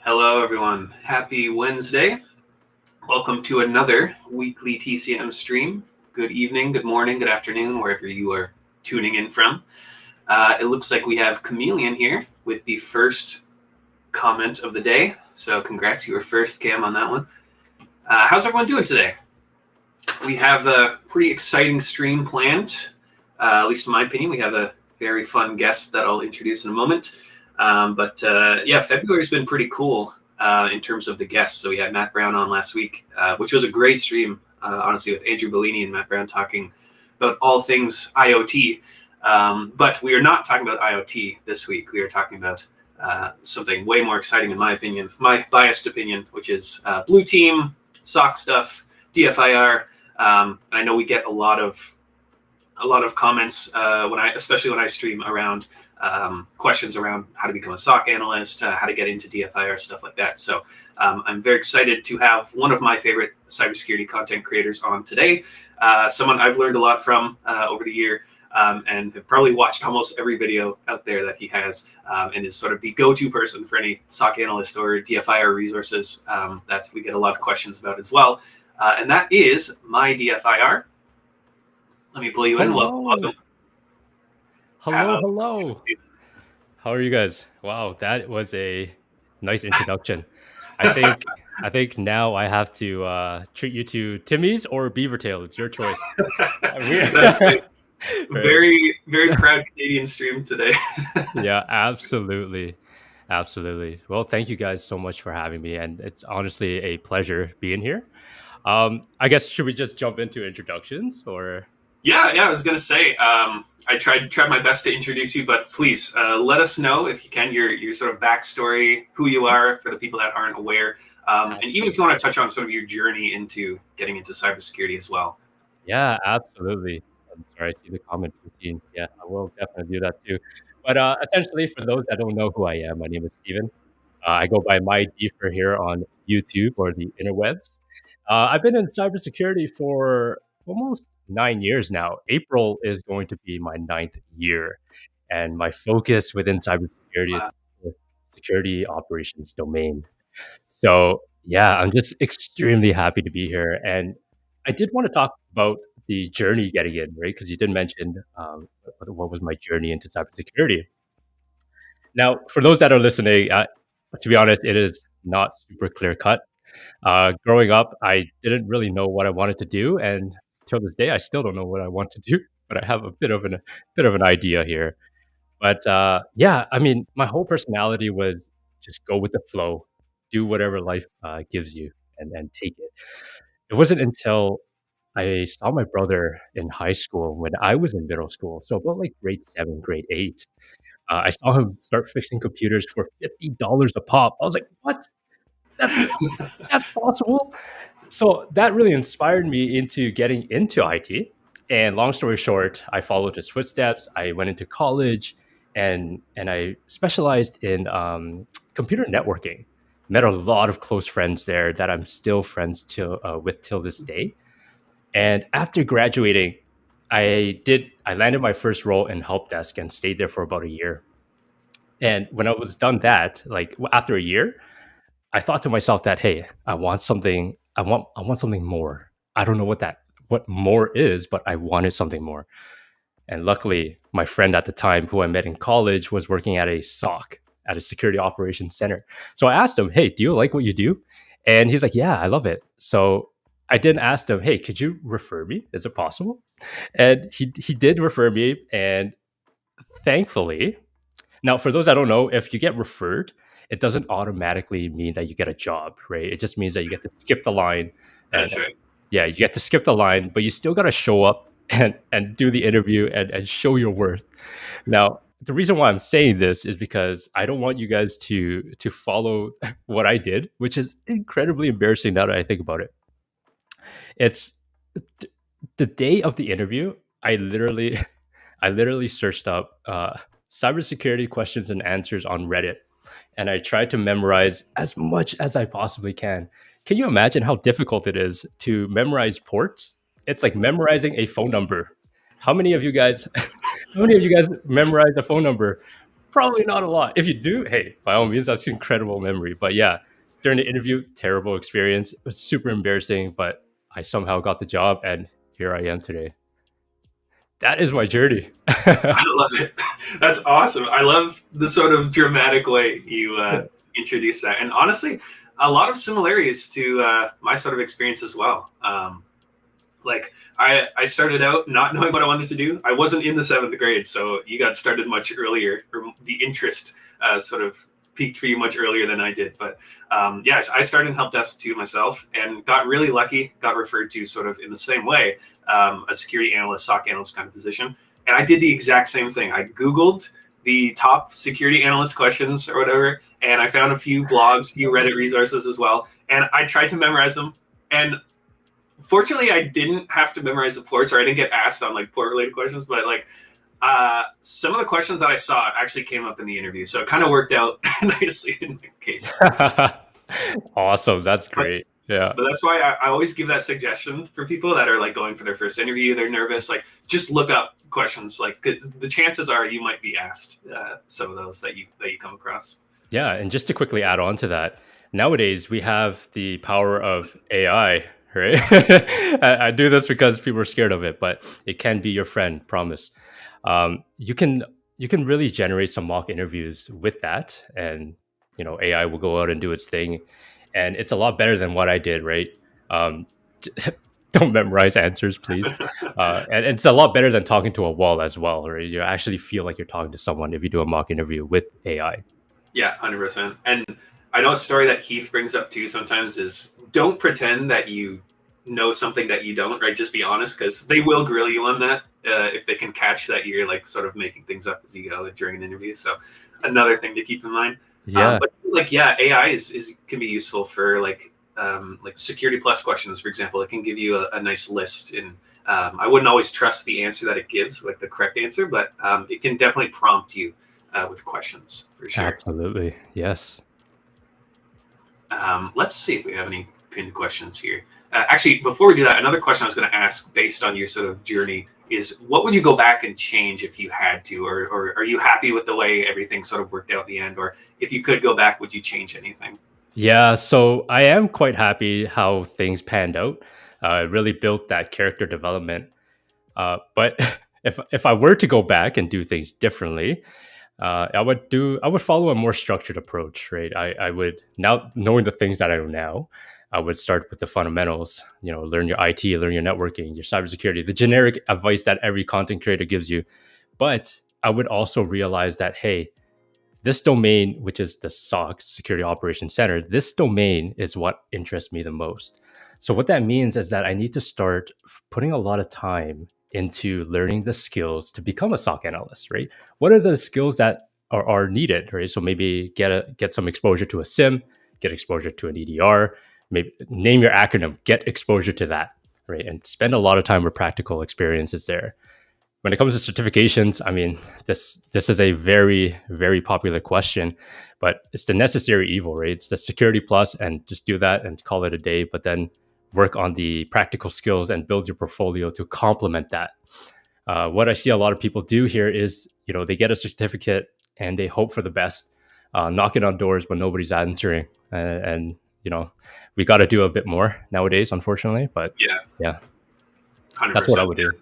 Hello, everyone. Happy Wednesday. Welcome to another weekly TCM stream. Good evening, good morning, good afternoon, wherever you are tuning in from. It looks like we have Chameleon here with the first comment of the day. So congrats, you were first, Cam, on that one. How's everyone doing today? We have a pretty exciting stream planned. At least in my opinion, we have a very fun guest that I'll introduce in a moment. Yeah, February's been pretty cool in terms of the guests. So we had Matt Brown on last week, which was a great stream, honestly, with Andrew Bellini and Matt Brown talking about all things IoT. But we are not talking about IoT this week. We are talking about something way more exciting, in my opinion, my biased opinion, which is blue team, SOC stuff, DFIR. I know we get a lot of comments especially when I stream around questions around how to become a SOC analyst, how to get into DFIR, stuff like that. So I'm very excited to have one of my favorite cybersecurity content creators on today, someone I've learned a lot from over the year, and have probably watched almost every video out there that he has, and is sort of the go-to person for any SOC analyst or DFIR resources that we get a lot of questions about as well. And that is MyDFIR. Let me pull you in. Welcome. Hello. How are you guys? Wow, that was a nice introduction. I think now I have to treat you to Timmy's or Beavertail. It's your choice. That's great. Very, very proud Canadian stream today. Yeah, absolutely. Well, thank you guys so much for having me, and it's honestly a pleasure being here. I guess should we just jump into introductions or? Yeah, I was gonna say I tried my best to introduce you, but please let us know if you can your sort of backstory, who you are for the people that aren't aware, and even if you want to touch on sort of your journey into getting into cybersecurity as well. Yeah, absolutely. I'm sorry, I see the comment routine. Yeah, I will definitely do that too. But essentially, for those that don't know who I am, my name is Steven. I go by MyDFIR here on YouTube or the interwebs. I've been in cybersecurity for almost 9 years now. April is going to be my ninth year. And my focus within cybersecurity is the security operations domain. So, yeah, I'm just extremely happy to be here. And I did want to talk about the journey getting in, right? Because you did mention what was my journey into cybersecurity. Now, for those that are listening, to be honest, it is not super clear cut. Growing up, I didn't really know what I wanted to do, and till this day, I still don't know what I want to do. But I have a bit of an idea here. But yeah, I mean, my whole personality was just go with the flow, do whatever life gives you, and take it. It wasn't until I saw my brother in high school when I was in middle school, so about like grade 7, grade 8. I saw him start fixing computers for $50 a pop. I was like, "What? That's possible?" So that really inspired me into getting into IT. And long story short, I followed his footsteps. I went into college, and I specialized in computer networking. Met a lot of close friends there that I'm still friends with till this day. And after graduating, I landed my first role in help desk and stayed there for about a year. And when I was done that, like after a year, I thought to myself that, hey, I want something more. I don't know what more is, but I wanted something more. And luckily, my friend at the time, who I met in college, was working at a SOC, at a security operations center. So I asked him, hey, do you like what you do? And he's like, yeah, I love it. So I then asked him, hey, could you refer me? Is it possible? And he did refer me. And thankfully, now for those that don't know, if you get referred, it doesn't automatically mean that you get a job, right? It just means that you get to skip the line. That's right. Yeah, you get to skip the line, but you still got to show up and do the interview and show your worth. Now, the reason why I'm saying this is because I don't want you guys to follow what I did, which is incredibly embarrassing now that I think about it. It's the day of the interview. I literally I literally searched up cybersecurity questions and answers on Reddit, and I tried to memorize as much as I possibly can. Can you imagine how difficult it is to memorize ports? It's like memorizing a phone number. How many of you guys memorize a phone number? Probably not a lot. If you do, hey, by all means, that's incredible memory. But yeah, during the interview, terrible experience. It was super embarrassing, but I somehow got the job, and here I am today. That is my journey. I love it. That's awesome. I love the sort of dramatic way you introduce that. And honestly, a lot of similarities to my sort of experience as well. Like I started out not knowing what I wanted to do. I wasn't in the 7th grade, so you got started much earlier, or the interest sort of peaked for you much earlier than I did. But yes, I started in help desk 2 myself and got really lucky, got referred to sort of in the same way, a security analyst, SOC analyst kind of position. And I did the exact same thing. I Googled the top security analyst questions or whatever, and I found a few blogs, few Reddit resources as well. And I tried to memorize them. And fortunately, I didn't have to memorize the ports, or I didn't get asked on like port related questions, but like some of the questions that I saw actually came up in the interview. So it kind of worked out nicely in my case. Awesome. That's great. Yeah. But that's why I always give that suggestion for people that are like going for their first interview, they're nervous, like just look up questions. Like the chances are you might be asked some of those that you come across. Yeah. And just to quickly add on to that, nowadays we have the power of AI, right? I do this because people are scared of it, but it can be your friend, promise. You can really generate some mock interviews with that, and AI will go out and do its thing, and it's a lot better than what I did, right? Don't memorize answers, please. And it's a lot better than talking to a wall as well, right? You actually feel like you're talking to someone if you do a mock interview with AI. Yeah, 100%. And I know a story that Heath brings up too sometimes is don't pretend that you know something that you don't, right? Just be honest, because they will grill you on that if they can catch that you're like sort of making things up as you go during an interview. So another thing to keep in mind. Yeah. But like, yeah, AI can be useful for like security plus questions, for example. It can give you a nice list, and I wouldn't always trust the answer that it gives, like the correct answer, but it can definitely prompt you with questions for sure. Absolutely. Yes. Let's see if we have any pinned questions here. Actually, before we do that, another question I was going to ask based on your sort of journey is what would you go back and change if you had to, or are you happy with the way everything sort of worked out in the end? Or if you could go back, would you change anything? Yeah, so I am quite happy how things panned out. It really built that character development. But if I were to go back and do things differently, I would follow a more structured approach, right? I would, now knowing the things that I know now, I would start with the fundamentals. Learn your IT, learn your networking, your cybersecurity, the generic advice that every content creator gives you. But I would also realize that, hey, this domain, which is the SOC, Security Operations Center, this domain is what interests me the most. So what that means is that I need to start putting a lot of time into learning the skills to become a SOC analyst, right? What are the skills that are needed, right? So maybe get some exposure to a SIEM, get exposure to an EDR, maybe name your acronym, get exposure to that, right? And spend a lot of time with practical experiences there. When it comes to certifications, I mean, this is a very, very popular question, but it's the necessary evil, right? It's the security plus, and just do that and call it a day, but then work on the practical skills and build your portfolio to complement that. What I see a lot of people do here is, they get a certificate and they hope for the best, knocking on doors, but nobody's answering. And we got to do a bit more nowadays, unfortunately, but yeah, 100%. That's what I would do.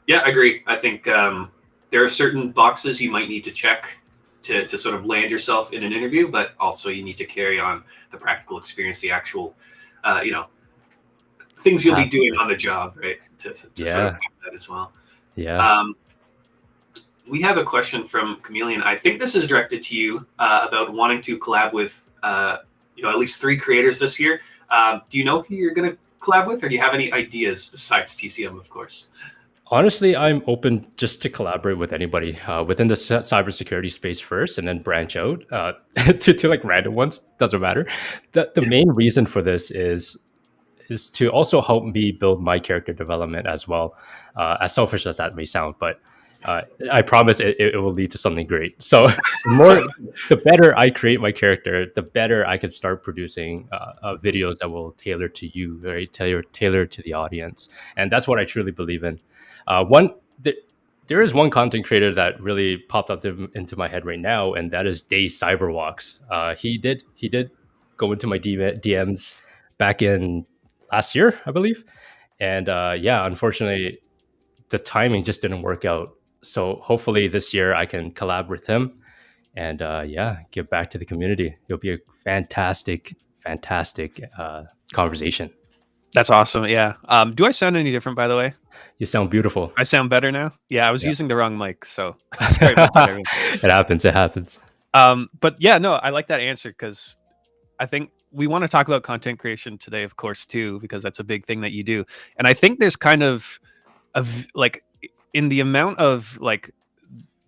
Yeah, I agree. I think there are certain boxes you might need to check to sort of land yourself in an interview, but also you need to carry on the practical experience, the actual, things you'll be doing on the job, right? To sort of have that as well. Yeah. We have a question from Chameleon. I think this is directed to you about wanting to collab with, at least 3 creators this year. Do you know who you're going to collab with, or do you have any ideas besides TCM, of course? Honestly, I'm open just to collaborate with anybody within the cybersecurity space first, and then branch out to like random ones. Doesn't matter. The main reason for this is to also help me build my character development as well. As selfish as that may sound, but I promise it will lead to something great. So the better I create my character, the better I can start producing videos that will tailor to you, right? Tailor to the audience, and that's what I truly believe in. There is one content creator that really popped up into my head right now, and that is Day Cyberwalks. He did go into my DMs back in last year, I believe, and yeah, unfortunately, the timing just didn't work out. So hopefully this year I can collab with him and yeah, give back to the community. It'll be a fantastic conversation. That's awesome. Yeah. Do I sound any different, by the way? You sound beautiful. I sound better now. Yeah, I was Yeah. using the wrong mic, so sorry about that, everyone. It happens. It happens. But yeah, no, I like that answer because I think we want to talk about content creation today, of course, too, because that's a big thing that you do. And I think there's kind of like in the amount of like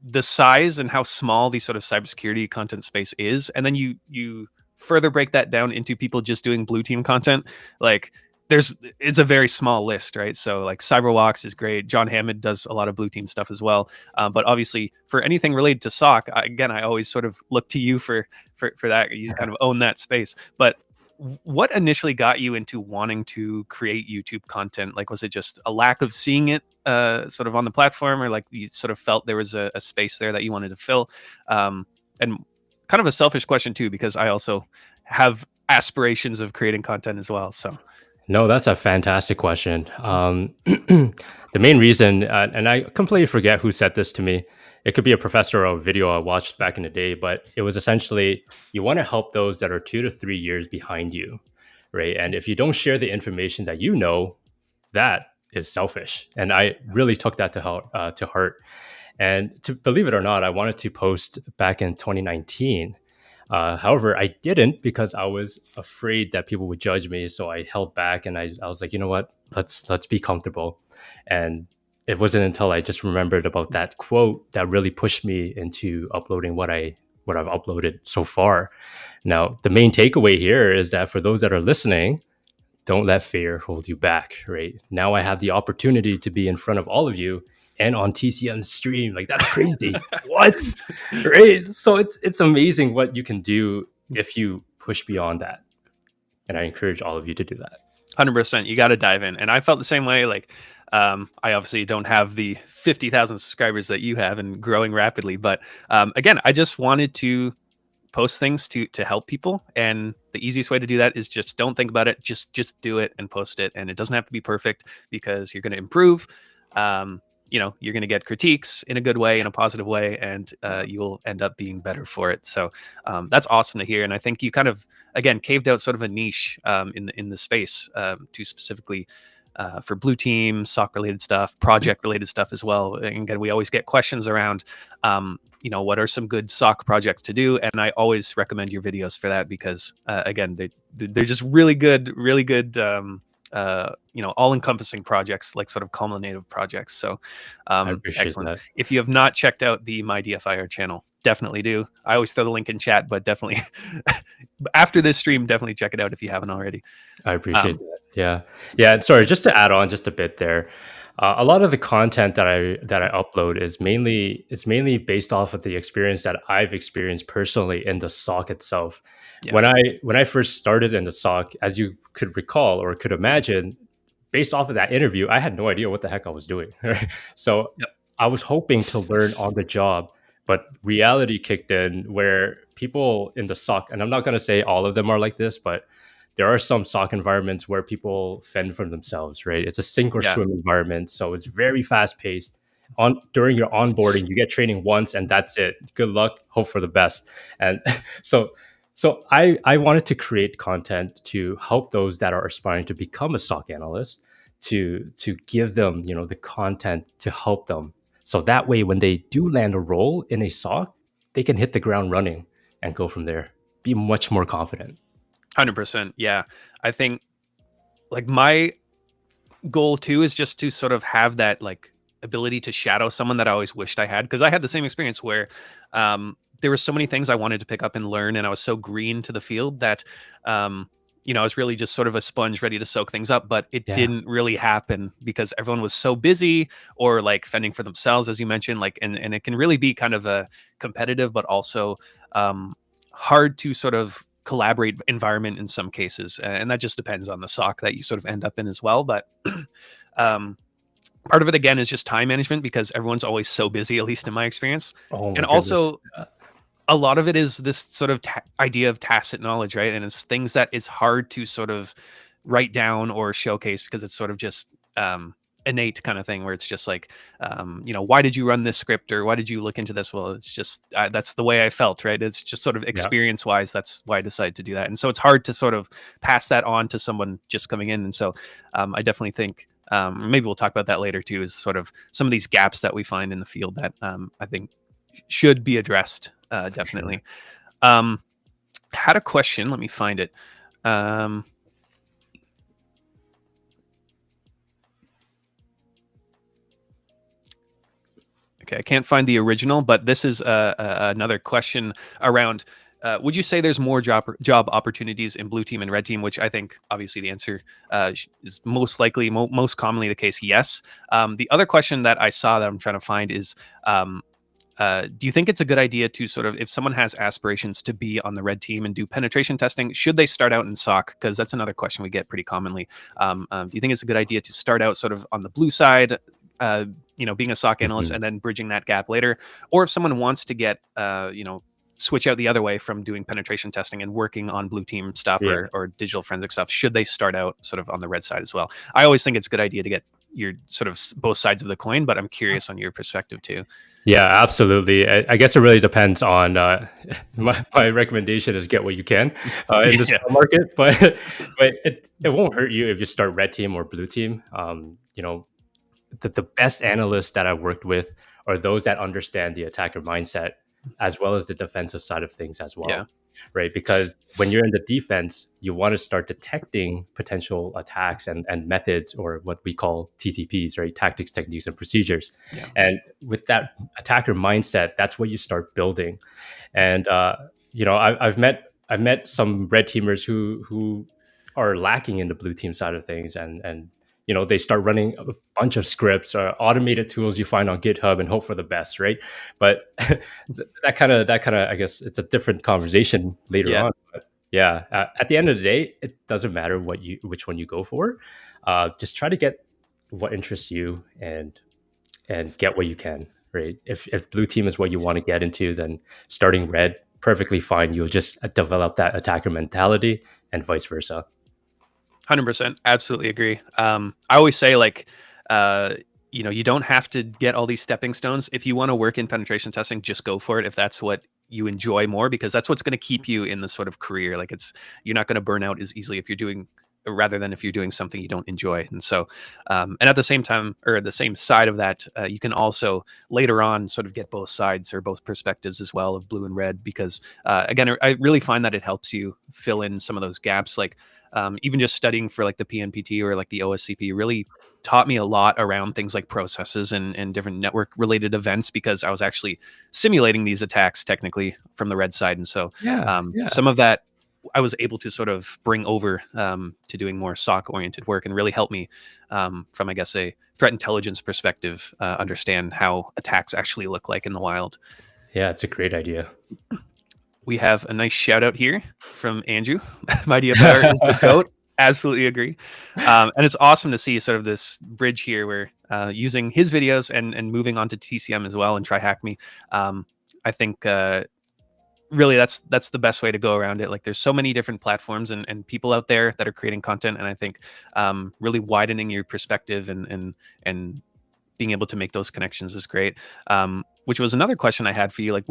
the size and how small the sort of cybersecurity content space is, and then you further break that down into people just doing blue team content, like it's a very small list, right? So like Cyberwalks is great. John Hammond does a lot of blue team stuff as well. But obviously for anything related to SOC, again, I always sort of look to you for that. You kind of own that space. But what initially got you into wanting to create YouTube content? Like, was it just a lack of seeing it sort of on the platform, or like you sort of felt there was a space there that you wanted to fill? And kind of a selfish question too, because I also have aspirations of creating content as well. So No, that's a fantastic question. The main reason, and I completely forget who said this to me. It could be a professor or a video I watched back in the day, but it was essentially you want to help those that are 2 to 3 years behind you, right? And if you don't share the information that you know, that is selfish. And I really took that to heart. And to believe it or not, I wanted to post back in 2019. However, I didn't because I was afraid that people would judge me. So I held back and I was like, you know what? Let's be comfortable. And it wasn't until I just remembered about that quote that really pushed me into uploading what I've uploaded so far. Now, the main takeaway here is that for those that are listening, don't let fear hold you back, right? Now I have the opportunity to be in front of all of you and on TCM stream. Like that's crazy. What? Right? So it's amazing what you can do if you push beyond that. And I encourage all of you to do that. 100%. You got to dive in. And I felt the same way. Like, I obviously don't have the 50,000 subscribers that you have and growing rapidly. But again, I just wanted to post things to help people, and the easiest way to do that is just don't think about it, just do it and post it. And it doesn't have to be perfect because you're going to improve. You're going to get critiques in a good way, in a positive way, and you'll end up being better for it. So that's awesome to hear. And I think you kind of again caved out sort of a niche in the space to specifically for blue team, SOC related stuff, project related stuff as well. And again, we always get questions around what are some good SOC projects to do? And I always recommend your videos for that because, again, they're just really good, all-encompassing projects, like sort of culminative projects. So I appreciate excellent. that. If you have not checked out the MyDFIR channel, definitely do. I always throw the link in chat, but definitely after this stream, definitely check it out if you haven't already. I appreciate that. Yeah. Yeah. And sorry, just to add on just a bit there. A lot of the content that I upload is mainly based off of the experience that I've experienced personally in the SOC itself. Yeah. When I first started in the SOC, as you could recall or could imagine, based off of that interview, I had no idea what the heck I was doing. Right? So Yep. I was hoping to learn on the job, but reality kicked in where people in the SOC, and I'm not going to say all of them are like this, but there are some SOC environments where people fend for themselves, right? It's a sink or swim environment. So it's very fast paced. During your onboarding, you get training once and that's it. Good luck, hope for the best. And so I wanted to create content to help those that are aspiring to become a SOC analyst, to give them, the content to help them. So that way when they do land a role in a SOC, they can hit the ground running and go from there. Be much more confident. 100%. Yeah. I think like my goal too is just to sort of have that like ability to shadow someone that I always wished I had. Because I had the same experience where there were so many things I wanted to pick up and learn. And I was so green to the field that, I was really just sort of a sponge ready to soak things up. But it didn't really happen because everyone was so busy or like fending for themselves, as you mentioned, like, and it can really be kind of a competitive, but also hard to sort of collaborate environment in some cases, and that just depends on the SOC that you sort of end up in as well. But Part of it again is just time management because everyone's always so busy, at least in my experience. Oh And my goodness. also a lot of it is this sort of idea of tacit knowledge, right? And it's things that it's hard to sort of write down or showcase because it's sort of just innate kind of thing where it's just like, why did you run this script or why did you look into this? Well, it's just that's the way I felt, right? It's just sort of Yeah, experience wise. That's why I decided to do that. And so it's hard to sort of pass that on to someone just coming in. And so I definitely think maybe we'll talk about that later too, is sort of some of these gaps that we find in the field that I think should be addressed. for Definitely. sure. Had a question. Let me find it. Um, okay, I can't find the original, but this is another question around. Would you say there's more job opportunities in blue team and red team? Which I think obviously the answer is most likely, most commonly the case, yes. The other question that I saw that I'm trying to find is, do you think it's a good idea to sort of, if someone has aspirations to be on the red team and do penetration testing, should they start out in SOC? Because that's another question we get pretty commonly. Do you think it's a good idea to start out sort of on the blue side, being a SOC analyst Mhm. and then bridging that gap later? Or if someone wants to get, switch out the other way from doing penetration testing and working on blue team stuff Yeah. or digital forensic stuff, should they start out sort of on the red side as well? I always think it's a good idea to get your sort of both sides of the coin, but I'm curious on your perspective too. Yeah, absolutely. I guess it really depends on my recommendation is get what you can in the Yeah. stock market, but it won't hurt you if you start red team or blue team. The best analysts that I've worked with are those that understand the attacker mindset as well as the defensive side of things as Yeah. well, right? Because when you're in the defense, you want to start detecting potential attacks and methods, or what we call TTPs, right? Tactics, techniques, and procedures. Yeah. And with that attacker mindset, that's what you start building. And I've met some red teamers who are lacking in the blue team side of things, and they start running a bunch of scripts or automated tools you find on GitHub and hope for the best, right? But that kind of I guess it's a different conversation later Yeah. on. But yeah, at the end of the day, it doesn't matter which one you go for. Just try to get what interests you and get what you can, right? If blue team is what you want to get into, then starting red, perfectly fine. You'll just develop that attacker mentality and vice versa. 100%. Absolutely agree. I always say, like, you don't have to get all these stepping stones. If you want to work in penetration testing, just go for it. If that's what you enjoy more, because that's what's going to keep you in the sort of career. Like, you're not going to burn out as easily if you're doing, rather than if you're doing something you don't enjoy. And so, and at the same time, or the same side of that, you can also later on sort of get both sides or both perspectives as well of blue and red, because again, I really find that it helps you fill in some of those gaps. Like, even just studying for like the PNPT or like the OSCP really taught me a lot around things like processes and different network related events, because I was actually simulating these attacks technically from the red side. And so Yeah, yeah. some of that I was able to sort of bring over to doing more SOC oriented work, and really help me from, I guess, a threat intelligence perspective, understand how attacks actually look like in the wild. Yeah, it's a great idea. We have a nice shout out here from Andrew. MyDFIR is the goat. Absolutely agree. And it's awesome to see sort of this bridge here where using his videos and moving on to TCM as well and try hack me. I think really that's the best way to go around it. Like, there's so many different platforms and people out there that are creating content. And I think really widening your perspective and being able to make those connections is great. Which was another question I had for you. Like,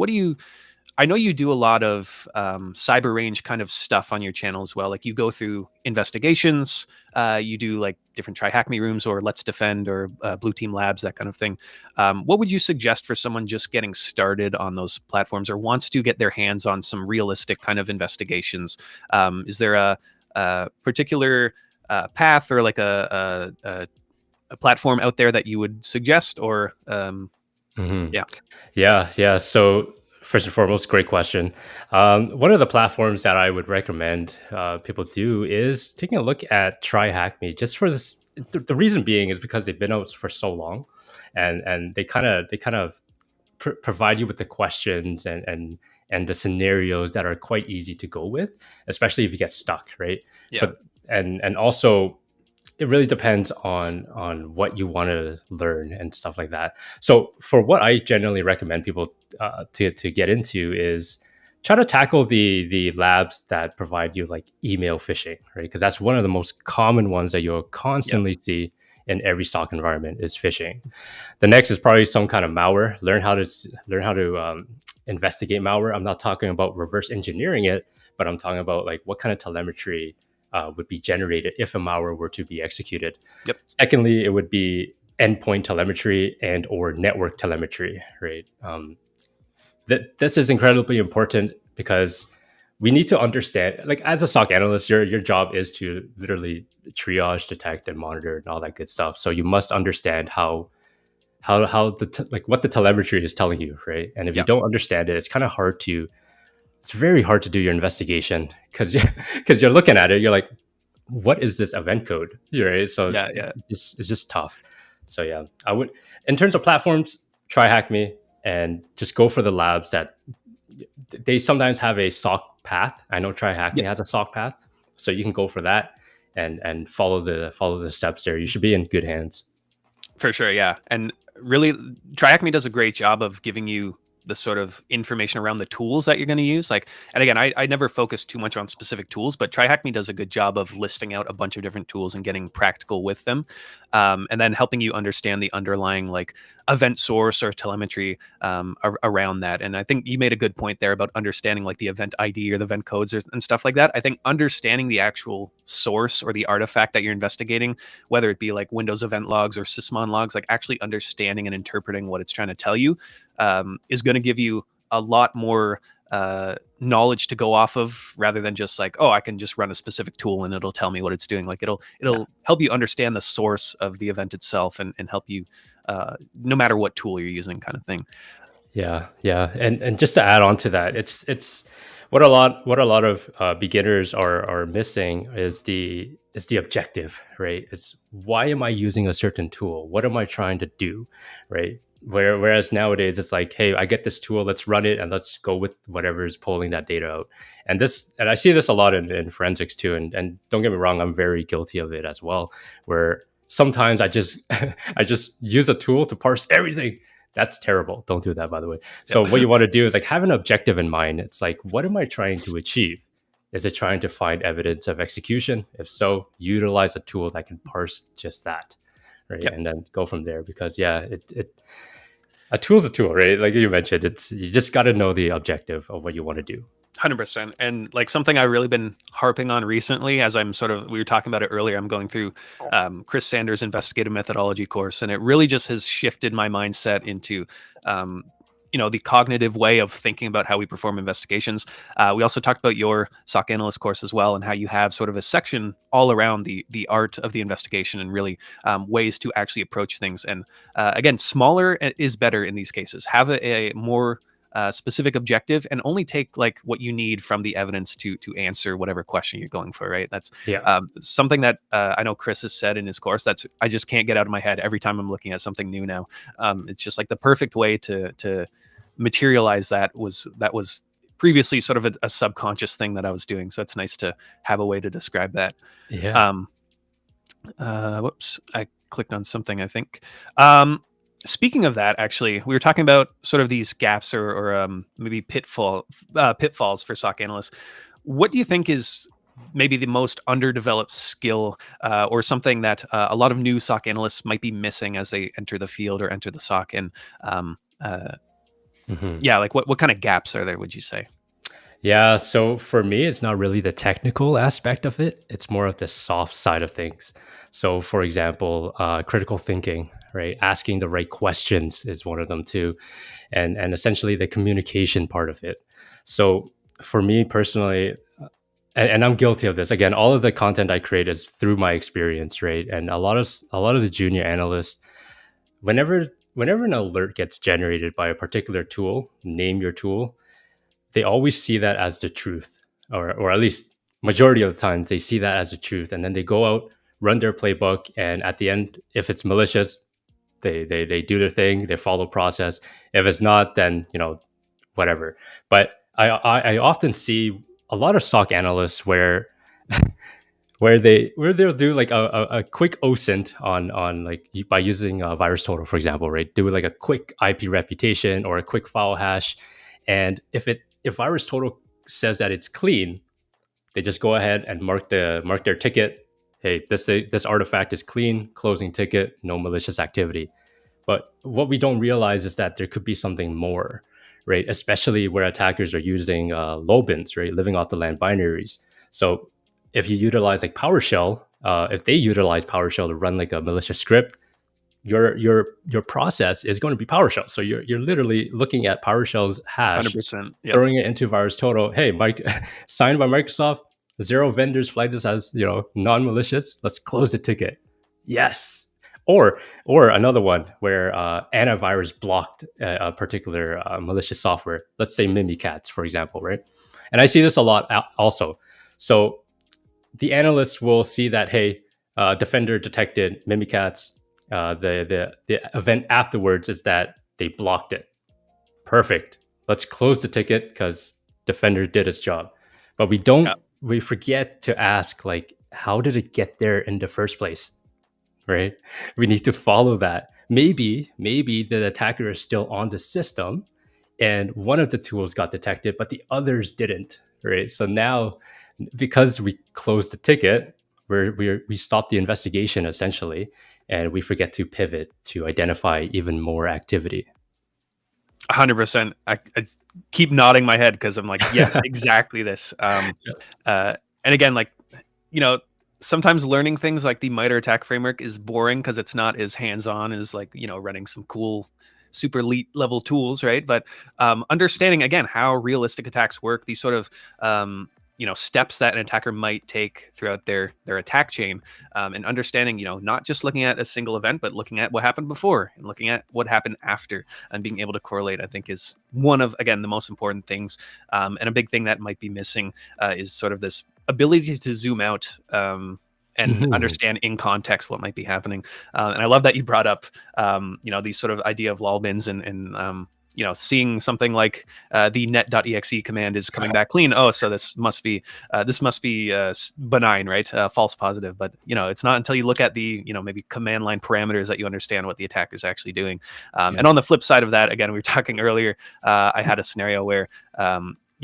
I know you do a lot of cyber range kind of stuff on your channel as well. Like, you go through investigations, you do like different try hack me rooms or let's defend or blue team labs, that kind of thing. What would you suggest for someone just getting started on those platforms or wants to get their hands on some realistic kind of investigations? Is there a particular path or like a platform out there that you would suggest, or Mhm. yeah? Yeah. So first and foremost, great question. One of the platforms that I would recommend people do is taking a look at Try Hack Me. Just for this, the reason being is because they've been out for so long, and they kind of provide you with the questions and the scenarios that are quite easy to go with, especially if you get stuck, right? Yeah. So, and also it really depends on what you want to learn and stuff like that. So for what I generally recommend people to get into is try to tackle the labs that provide you like email phishing, right? Because that's one of the most common ones that you'll Yep. constantly see in every stock environment is phishing. The next is probably some kind of malware. Learn how to investigate malware. I'm not talking about reverse engineering it, but I'm talking about like what kind of telemetry would be generated if a malware were to be executed. Yep. Secondly, it would be endpoint telemetry and or network telemetry, right? This is incredibly important because we need to understand, like as a SOC analyst, your job is to literally triage, detect, and monitor and all that good stuff. So you must understand how like what the telemetry is telling you, right? And if you Yep. don't understand it, it's very hard to do your investigation because because you're looking at it, you're like, what is this event code? Right? So Yeah. Yeah. it's just tough. So yeah, I would, in terms of platforms, try Hack Me and just go for the labs that they sometimes have a SOC path. I know Try Hack Me Yep. has a SOC path, so you can go for that and follow the steps there. You should be in good hands. For sure, yeah. And really, TriAcme does a great job of giving you the sort of information around the tools that you're going to use. Like, and again, I never focus too much on specific tools, but TriHackMe does a good job of listing out a bunch of different tools and getting practical with them, and then helping you understand the underlying like event source or telemetry around that. And I think you made a good point there about understanding like the event ID or the event codes and stuff like that. I think understanding the actual source or the artifact that you're investigating, whether it be like Windows event logs or sysmon logs, like actually understanding and interpreting what it's trying to tell you is going to give you a lot more knowledge to go off of rather than just like, oh, I can just run a specific tool and it'll tell me what it's doing. Like it'll Yeah. help you understand the source of the event itself and help you no matter what tool you're using, kind of thing. Yeah, and just to add on to that, it's what a lot of beginners are missing is the objective, right? It's why am I using a certain tool? What am I trying to do, right? Whereas nowadays it's like, hey, I get this tool, let's run it and let's go with whatever is pulling that data out. And I see this a lot in forensics too. And don't get me wrong, I'm very guilty of it as well. Where sometimes I just I just use a tool to parse everything. That's terrible. Don't do that, by the way. So Yep. what you want to do is like have an objective in mind. It's like, what am I trying to achieve? Is it trying to find evidence of execution? If so, utilize a tool that can parse just that, right? Yep. And then go from there. Because yeah, it a tool's a tool, right? Like you mentioned, it's you just got to know the objective of what you want to do. 100%. And like something I've really been harping on recently, as I'm sort of, we were talking about it earlier, I'm going through Chris Sanders' investigative methodology course, and it really just has shifted my mindset into, um, the cognitive way of thinking about how we perform investigations. We also talked about your SOC analyst course as well, and how you have sort of a section all around the art of the investigation and really ways to actually approach things. And again, smaller is better in these cases. Have a more specific objective and only take like what you need from the evidence to answer whatever question you're going for, right? That's Yeah. something that I know Chris has said in his course. That's I just can't get out of my head every time I'm looking at something new now. It's just like the perfect way to materialize that was previously sort of a subconscious thing that I was doing. So it's nice to have a way to describe that. Yeah. Um, whoops, I clicked on something, I think. Speaking of that, actually, we were talking about sort of these gaps or maybe pitfalls for SOC analysts. What do you think is maybe the most underdeveloped skill or something that a lot of new SOC analysts might be missing as they enter the field or enter the SOC? And Mhm. yeah, like what kind of gaps are there, would you say? Yeah, so for me, it's not really the technical aspect of it. It's more of the soft side of things. So, for example, critical thinking, right? Asking the right questions is one of them too, and essentially the communication part of it. So, for me personally, and I'm guilty of this. Again, all of the content I create is through my experience, right? And a lot of the junior analysts, whenever an alert gets generated by a particular tool, name your tool, they always see that as the truth, or at least majority of the times they see that as the truth, and then they go out, run their playbook, and at the end, if it's malicious, they do their thing, they follow process. If it's not, then whatever. But I often see a lot of SOC analysts where where they'll do like a quick OSINT on like by using virus total, for example, right? Do like a quick IP reputation or a quick file hash, and if virus total says that it's clean, they just go ahead and mark their ticket. Hey, this artifact is clean, closing ticket, no malicious activity. But what we don't realize is that there could be something more, right? Especially where attackers are using low bins, right? Living off the land binaries. So if you utilize like PowerShell, if they utilize PowerShell to run like a malicious script, your process is going to be PowerShell. So you're literally looking at PowerShell's hash, 100%. Yep. throwing it into virus total. Hey, Mike, signed by Microsoft. 0 vendors flagged this as non-malicious. Let's close the ticket. Yes. Or another one where antivirus blocked a particular malicious software. Let's say Mimikatz, for example, right? And I see this a lot also. So the analysts will see that, hey, Defender detected Mimikatz. The event afterwards is that they blocked it. Perfect. Let's close the ticket because Defender did its job. But we forget to ask, like, how did it get there in the first place? Right? We need to follow that. Maybe the attacker is still on the system and one of the tools got detected, but the others didn't, right? So now, because we closed the ticket, we stop the investigation essentially, and we forget to pivot to identify even more activity. 100%. I keep nodding my head because I'm like, yes, exactly this. And again, like, sometimes learning things like the MITRE attack framework is boring because it's not as hands-on as like, running some cool super elite level tools, right? But understanding again how realistic attacks work, these sort of steps that an attacker might take throughout their attack chain, and understanding, not just looking at a single event, but looking at what happened before and looking at what happened after, and being able to correlate, I think, is one of, again, the most important things. And a big thing that might be missing is sort of this ability to zoom out and understand in context what might be happening. And I love that you brought up, these sort of idea of lol bins and seeing something like the net.exe command is coming back clean. Oh, so this must be benign, right? False positive. But it's not until you look at the maybe command line parameters that you understand what the attacker is actually doing. And on the flip side of that, again, we were talking earlier. I had a scenario where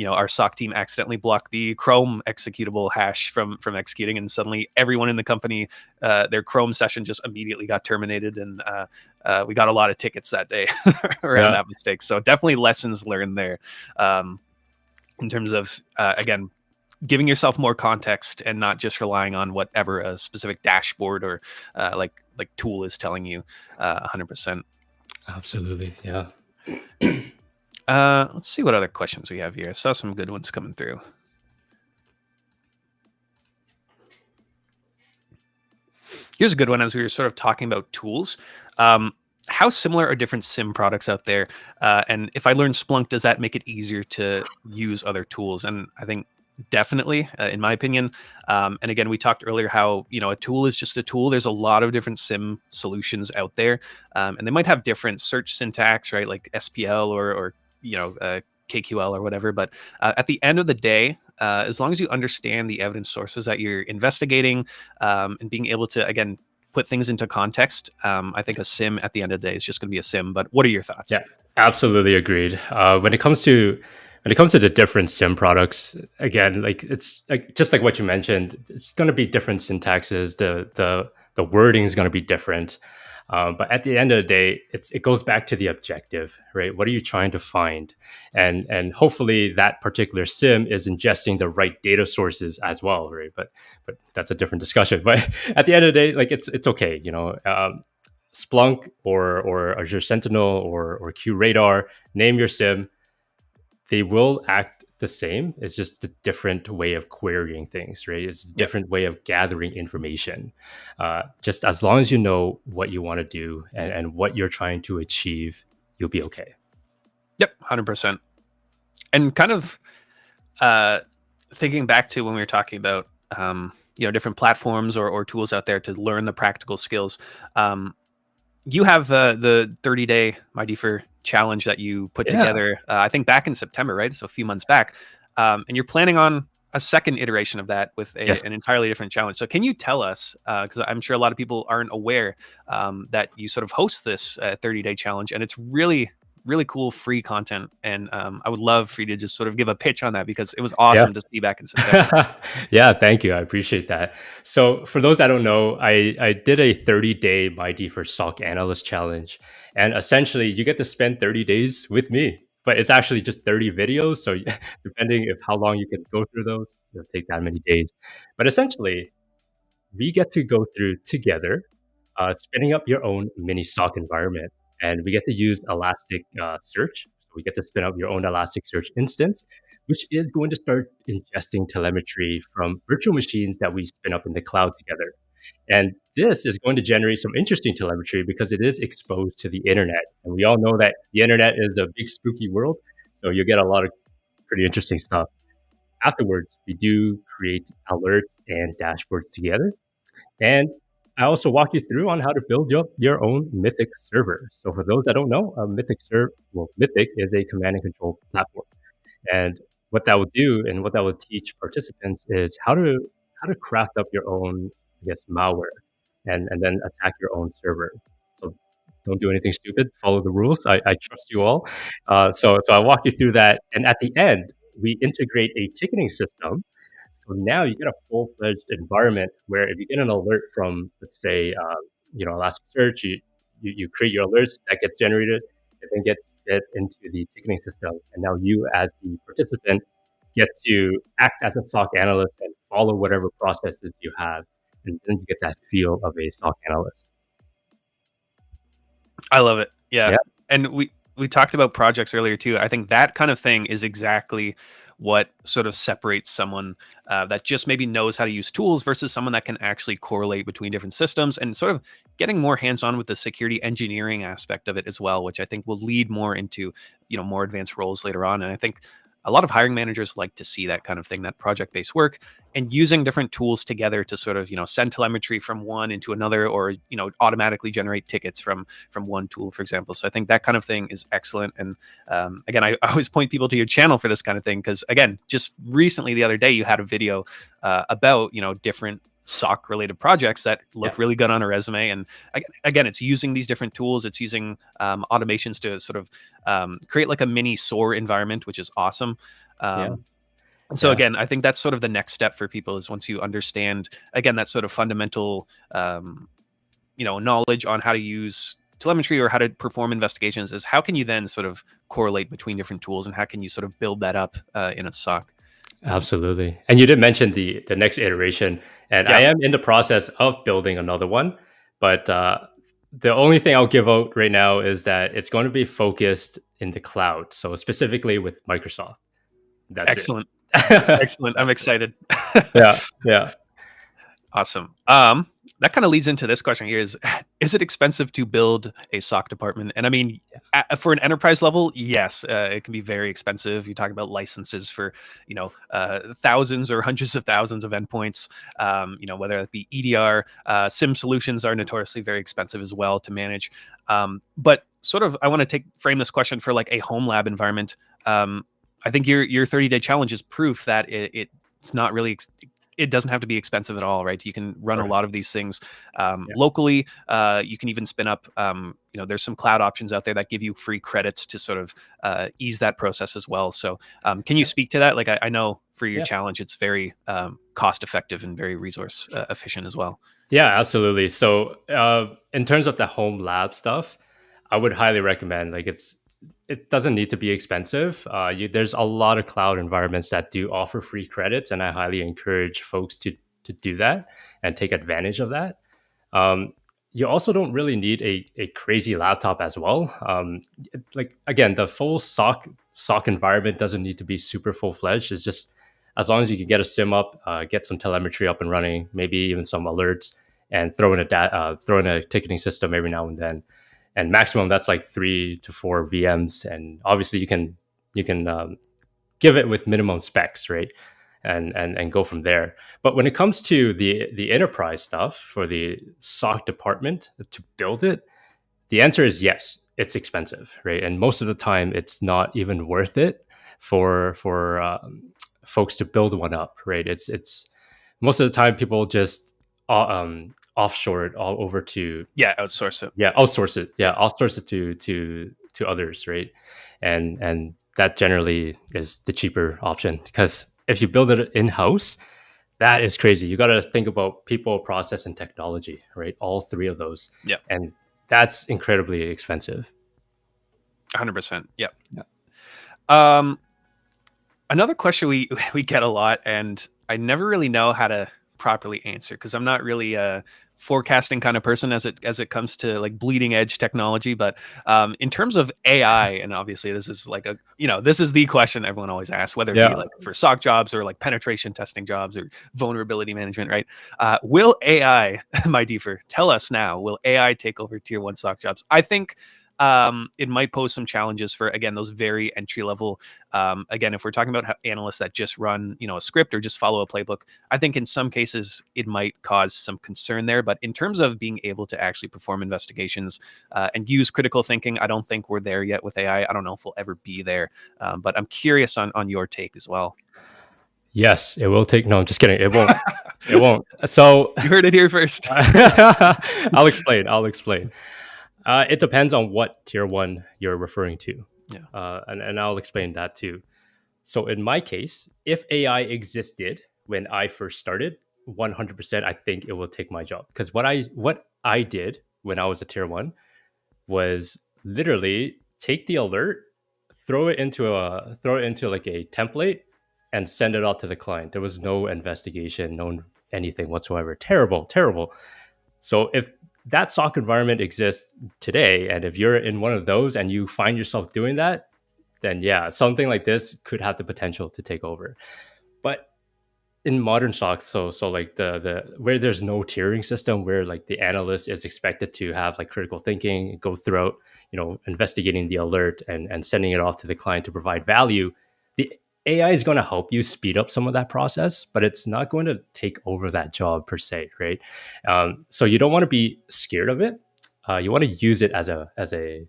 our SOC team accidentally blocked the Chrome executable hash from executing, and suddenly everyone in the company, their Chrome session just immediately got terminated, and we got a lot of tickets that day around that mistake. So definitely lessons learned there, in terms of again, giving yourself more context and not just relying on whatever a specific dashboard or like tool is telling you. 100%. Absolutely, yeah. Let's see what other questions we have here. I saw some good ones coming through. Here's a good one. As we were sort of talking about tools, how similar are different SIEM products out there? And if I learn Splunk, does that make it easier to use other tools? And I think definitely, in my opinion. And again, we talked earlier how, a tool is just a tool. There's a lot of different SIEM solutions out there. And they might have different search syntax, right? Like SPL or KQL or whatever. But at the end of the day, as long as you understand the evidence sources that you're investigating, and being able to, again, put things into context, I think a SIEM at the end of the day is just going to be a SIEM. But what are your thoughts? Yeah, absolutely agreed. When it comes to the different SIEM products, again, like it's like just like what you mentioned, it's going to be different syntaxes. The wording is going to be different. But at the end of the day, it goes back to the objective, right? What are you trying to find? And hopefully that particular SIEM is ingesting the right data sources as well, right? But that's a different discussion. But at the end of the day, like it's okay, Splunk or Azure Sentinel or QRadar, name your SIEM, they will act the same. It's just a different way of querying things, right? It's a different way of gathering information. Just as long as you know what you want to do and what you're trying to achieve, you'll be okay. Yep, 100%. And kind of thinking back to when we were talking about different platforms or tools out there to learn the practical skills. You have the 30-day MyDFIR challenge that you put together, I think back in September, right? So a few months back. And you're planning on a second iteration of that with Yes. an entirely different challenge. So can you tell us, because I'm sure a lot of people aren't aware that you sort of host this 30-day challenge, and it's really, really cool free content. And I would love for you to just sort of give a pitch on that, because it was Yeah. awesome to see back in September. Yeah, thank you. I appreciate that. So for those that don't know, I did a 30-day MyDFIR SOC analyst challenge. And essentially you get to spend 30 days with me. But it's actually just 30 videos. So depending if how long you can go through those, it'll take that many days. But essentially, we get to go through together, spinning up your own mini stock environment. And we get to use Elastic Search. So we get to spin up your own Elastic Search instance, which is going to start ingesting telemetry from virtual machines that we spin up in the cloud together. And this is going to generate some interesting telemetry because it is exposed to the internet. And we all know that the internet is a big, spooky world. So you get a lot of pretty interesting stuff. Afterwards, we do create alerts and dashboards together. And I also walk you through on how to build your own Mythic server. So for those that don't know, Mythic is a command and control platform. And what that will do and what that will teach participants is how to craft up your own, I guess, malware and then attack your own server. So don't do anything stupid. Follow the rules. I trust you all. So I walk you through that, and at the end, we integrate a ticketing system. So now you get a full-fledged environment where if you get an alert from, let's say, Elasticsearch, you create your alerts that gets generated, and then get fed into the ticketing system, and now you as the participant get to act as a SOC analyst and follow whatever processes you have, and then you get that feel of a SOC analyst. I love it. Yeah. Yeah. And we talked about projects earlier too. I think that kind of thing is exactly what sort of separates someone that just maybe knows how to use tools versus someone that can actually correlate between different systems, and sort of getting more hands-on with the security engineering aspect of it as well, which I think will lead more into, more advanced roles later on. And I think a lot of hiring managers like to see that kind of thing, that project-based work, and using different tools together to sort of, send telemetry from one into another, or, automatically generate tickets from one tool, for example. So I think that kind of thing is excellent. And again, I always point people to your channel for this kind of thing, because again, just recently, the other day, you had a video about, different SOC related projects that look really good on a resume. And again, it's using these different tools. It's using automations to sort of create like a mini SOAR environment, which is awesome. So again, I think that's sort of the next step for people, is once you understand, again, that sort of fundamental, knowledge on how to use telemetry or how to perform investigations, is how can you then sort of correlate between different tools, and how can you sort of build that up in a SOC? Absolutely. And you did mention the next iteration, and I am in the process of building another one, but the only thing I'll give out right now is that it's going to be focused in the cloud. So specifically with Microsoft. That's excellent. it. Excellent. I'm excited. Yeah. Awesome. That kind of leads into this question here: is it expensive to build a SOC department? And I mean, for an enterprise level, yes, it can be very expensive. You talk about licenses for, thousands or hundreds of thousands of endpoints. Whether it be EDR, SIEM solutions are notoriously very expensive as well to manage. But sort of, I want to frame this question for like a home lab environment. I think your 30-day challenge is proof that it's not really. It doesn't have to be expensive at all, right? You can run a lot of these things locally. You can even spin up, there's some cloud options out there that give you free credits to sort of ease that process as well. So can you speak to that? Like, I know for your challenge, it's very cost effective and very resource efficient as well. Yeah, absolutely. So in terms of the home lab stuff, I would highly recommend, like, it doesn't need to be expensive. There's a lot of cloud environments that do offer free credits, and I highly encourage folks to do that and take advantage of that. You also don't really need a crazy laptop as well. Like, again, the full SOC environment doesn't need to be super full fledged. It's just as long as you can get a SIM up, get some telemetry up and running, maybe even some alerts, and throw in a ticketing system every now and then. And maximum, that's like 3 to 4 VMs, and obviously you can give it with minimum specs, right? And go from there. But when it comes to the enterprise stuff for the SOC department to build it, the answer is yes, it's expensive, right? And most of the time, it's not even worth it for folks to build one up, right? It's most of the time people just offshore it all over to outsource it. outsource it. Outsource it to others, right? And that generally is the cheaper option, because if you build it in house, that is crazy. You got to think about people, process, and technology, right? All three of those. Yeah. And that's incredibly expensive. 100%. Yeah. Another question we get a lot, and I never really know how to properly answer, because I'm not really a forecasting kind of person as it comes to like bleeding edge technology. But in terms of AI, and obviously this is like this is the question everyone always asks, whether it be like for SOC jobs or like penetration testing jobs or vulnerability management, right? Will AI, MyDFIR, tell us now, will AI take over tier 1 SOC jobs? I think it might pose some challenges for, again, those very entry level. Again, if we're talking about analysts that just run, a script or just follow a playbook, I think in some cases it might cause some concern there. But in terms of being able to actually perform investigations and use critical thinking, I don't think we're there yet with AI. I don't know if we'll ever be there. But I'm curious on your take as well. Yes, it will take. No, I'm just kidding. It won't. It won't. So you heard it here first. I'll explain. It depends on what tier 1 you're referring to. Yeah. And I'll explain that too. So in my case, if AI existed when I first started, 100%, I think it will take my job. Because what I did when I was a tier 1 was literally take the alert, throw it into like a template, and send it out to the client. There was no investigation, no anything whatsoever. Terrible. So if that SOC environment exists today, and if you're in one of those and you find yourself doing that, then yeah, something like this could have the potential to take over. But in modern SOCs, so like the where there's no tiering system, where like the analyst is expected to have like critical thinking, go throughout, investigating the alert and sending it off to the client to provide value, the AI is going to help you speed up some of that process, but it's not going to take over that job per se, right? So you don't want to be scared of it. You want to use it as a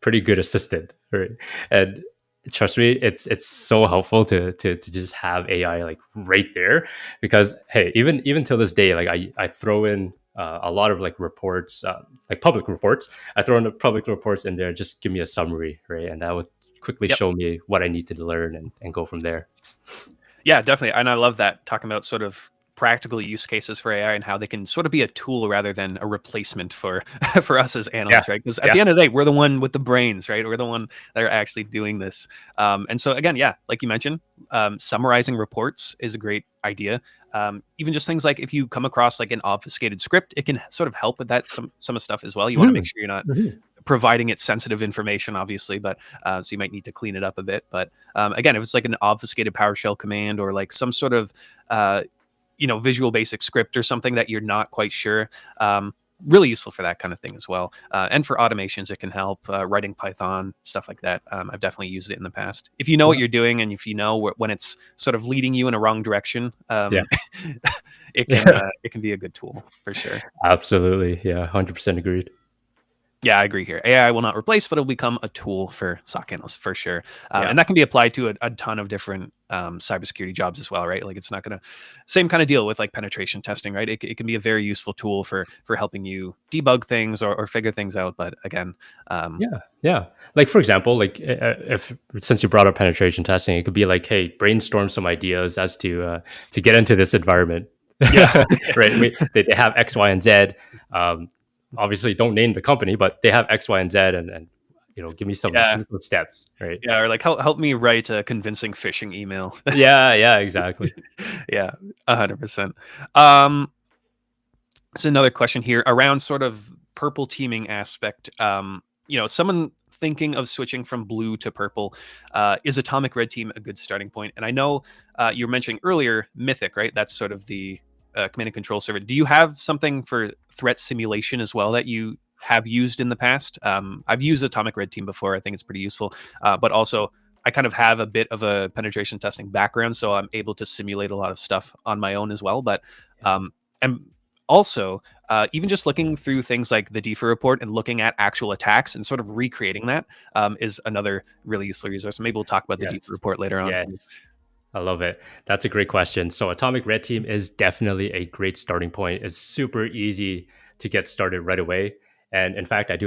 pretty good assistant, right? And trust me, it's so helpful to just have AI like right there, because hey, even till this day, like I throw in a lot of like reports, like public reports. I throw in the public reports in there, just give me a summary, right? And that would quickly show me what I need to learn and go from there. Yeah, definitely. And I love that, talking about sort of practical use cases for AI and how they can sort of be a tool rather than a replacement for us as analysts, right? Because at the end of the day, we're the one with the brains, right? We're the one that are actually doing this. And so again, like you mentioned, summarizing reports is a great idea. Even just things like if you come across like an obfuscated script, it can sort of help with that some of stuff as well. You want to make sure you're not providing it sensitive information, obviously, but so you might need to clean it up a bit. But again, if it's like an obfuscated PowerShell command or like some sort of Visual Basic script or something that you're not quite sure, really useful for that kind of thing as well. And for automations, it can help writing Python, stuff like that. I've definitely used it in the past. If you know what you're doing, and if you know when it's sort of leading you in a wrong direction, it can be a good tool for sure. Absolutely. Yeah, 100% agreed. Yeah, I agree here. AI will not replace, but it'll become a tool for SOC analysts for sure. And that can be applied to a ton of different cybersecurity jobs as well, right? Like it's not going to, same kind of deal with like penetration testing, right? It can be a very useful tool for helping you debug things or figure things out. But again, yeah. Like for example, like since you brought up penetration testing, it could be like, hey, brainstorm some ideas as to get into this environment. Yeah, right. They have X, Y, and Z. Obviously don't name the company, but they have X, Y, and Z, and give me some steps, right? Yeah, or like help me write a convincing phishing email. yeah, exactly. Yeah, 100%. So another question here around sort of purple teaming aspect. Someone thinking of switching from blue to purple, is Atomic Red Team a good starting point? And I know you were mentioning earlier Mythic, right? That's sort of the command and control server. Do you have something for threat simulation as well that you have used in the past? I've used Atomic Red Team before. I think it's pretty useful. But also, I kind of have a bit of a penetration testing background, so I'm able to simulate a lot of stuff on my own as well. But and also, even just looking through things like the DFIR report and looking at actual attacks and sort of recreating that is another really useful resource. Maybe we'll talk about the DFIR report later on. Yes. I love it. That's a great question. So Atomic Red Team is definitely a great starting point. It's super easy to get started right away. And in fact, I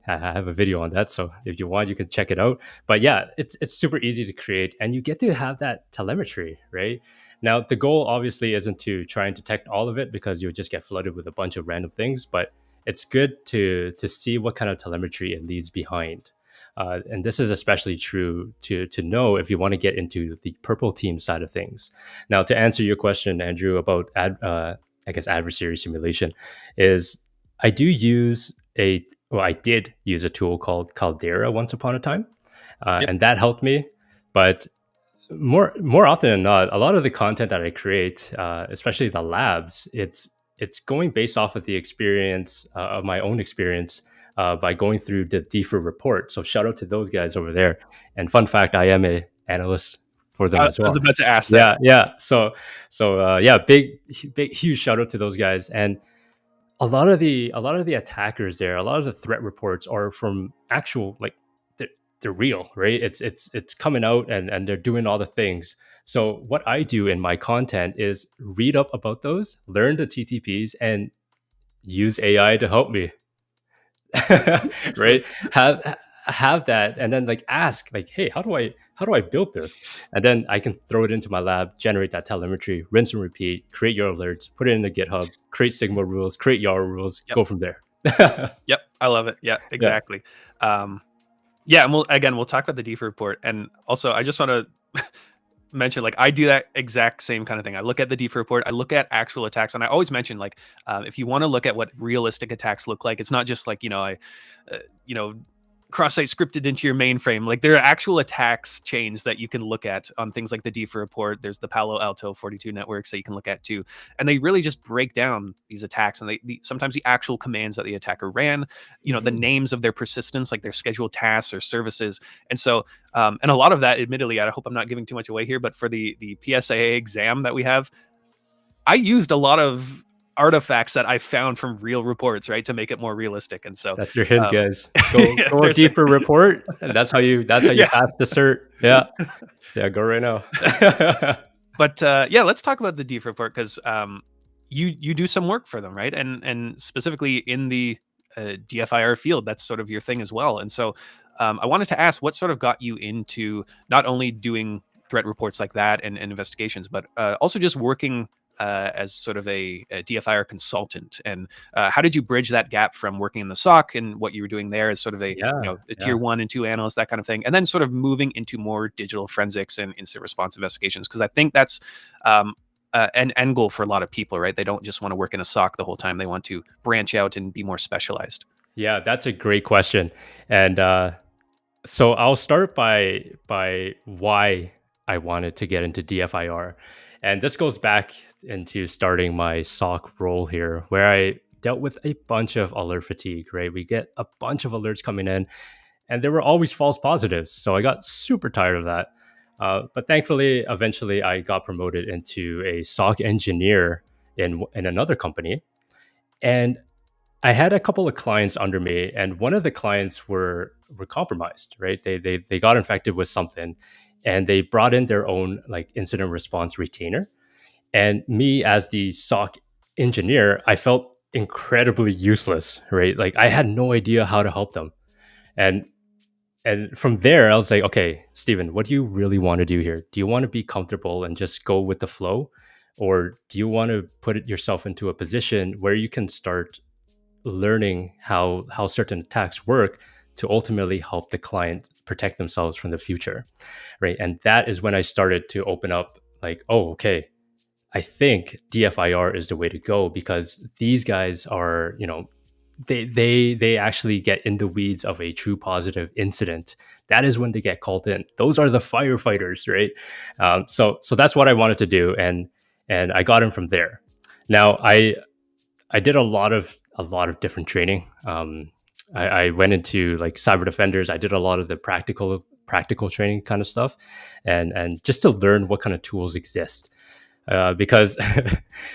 have a video on that. So if you want, you can check it out. But yeah, it's super easy to create, and you get to have that telemetry, right? Now, the goal obviously isn't to try and detect all of it because you'll just get flooded with a bunch of random things. But it's good to see what kind of telemetry it leaves behind. And this is especially true to know if you want to get into the purple team side of things. Now, to answer your question, Andrew, about I guess adversary simulation, is I do use I did use a tool called Caldera once upon a time, Yep. and that helped me. But more often than not, a lot of the content that I create, especially the labs, it's going based off of the experience of my own experience by going through the DFIR report. So shout out to those guys over there. And fun fact, I am a analyst for them I as was well. about to ask that. Yeah. So yeah, big huge shout out to those guys. And a lot of the attackers there, a lot of the threat reports are from actual, like, they're real, right? It's coming out, and they're doing all the things. So what I do in my content is read up about those, learn the TTPs, and use AI to help me. Excellent. Right? Have that, and then like ask, like, hey, how do I build this? And then I can throw it into my lab, generate that telemetry, rinse and repeat, create your alerts, put it in the GitHub, create Sigma rules, create Yara rules, Yep. go from there. Yep. I love it. Yeah, Yeah. exactly. Yeah, and we'll talk about the DFIR report. And also, I just want to mention, like, I do that exact same kind of thing. I look at the DFIR report, I look at actual attacks, and I always mention, like, if you want to look at what realistic attacks look like, it's not just like, you know, cross-site scripted into your mainframe. Like, there are actual attacks chains that you can look at on things like the DFIR report. There's the Palo Alto 42 networks that you can look at too, and they really just break down these attacks, and sometimes the actual commands that the attacker ran, the names of their persistence, like their scheduled tasks or services. And so and a lot of that, admittedly, I hope I'm not giving too much away here, but for the PSAA exam that we have, I used a lot of artifacts that I found from real reports, right, to make it more realistic. And so That's your hint, um, guys. Go a deeper report, and that's how you yeah. pass the cert. Yeah, go right now. But yeah, let's talk about the DFIR report, because you do some work for them, right? And specifically in the DFIR field, that's sort of your thing as well. And so I wanted to ask, what sort of got you into not only doing threat reports like that and investigations, but also just working as sort of a DFIR consultant? And how did you bridge that gap from working in the SOC and what you were doing there as sort of a a tier 1 and 2 analyst, that kind of thing, and then sort of moving into more digital forensics and incident response investigations? Because I think that's an end goal for a lot of people, right? They don't just want to work in a SOC the whole time. They want to branch out and be more specialized. Yeah, that's a great question. And so I'll start by why I wanted to get into DFIR. And this goes back into starting my SOC role here, where I dealt with a bunch of alert fatigue, right? We get a bunch of alerts coming in, and there were always false positives. So I got super tired of that. But thankfully, eventually, I got promoted into a SOC engineer in another company. And I had a couple of clients under me, and one of the clients were compromised, right? They got infected with something, and they brought in their own like incident response retainer. And me as the SOC engineer, I felt incredibly useless, right? Like I had no idea how to help them. And from there, I was like, okay, Stephen, what do you really want to do here? Do you want to be comfortable and just go with the flow? Or do you want to put yourself into a position where you can start learning how certain attacks work to ultimately help the client protect themselves from the future, right? And that is when I started to open up, like, oh, okay, I think DFIR is the way to go, because these guys are, they actually get in the weeds of a true positive incident. That is when they get called in. Those are the firefighters, right? So that's what I wanted to do, and I got in from there. Now I did a lot of different training. I went into like cyber defenders. I did a lot of the practical training kind of stuff, and just to learn what kind of tools exist. Because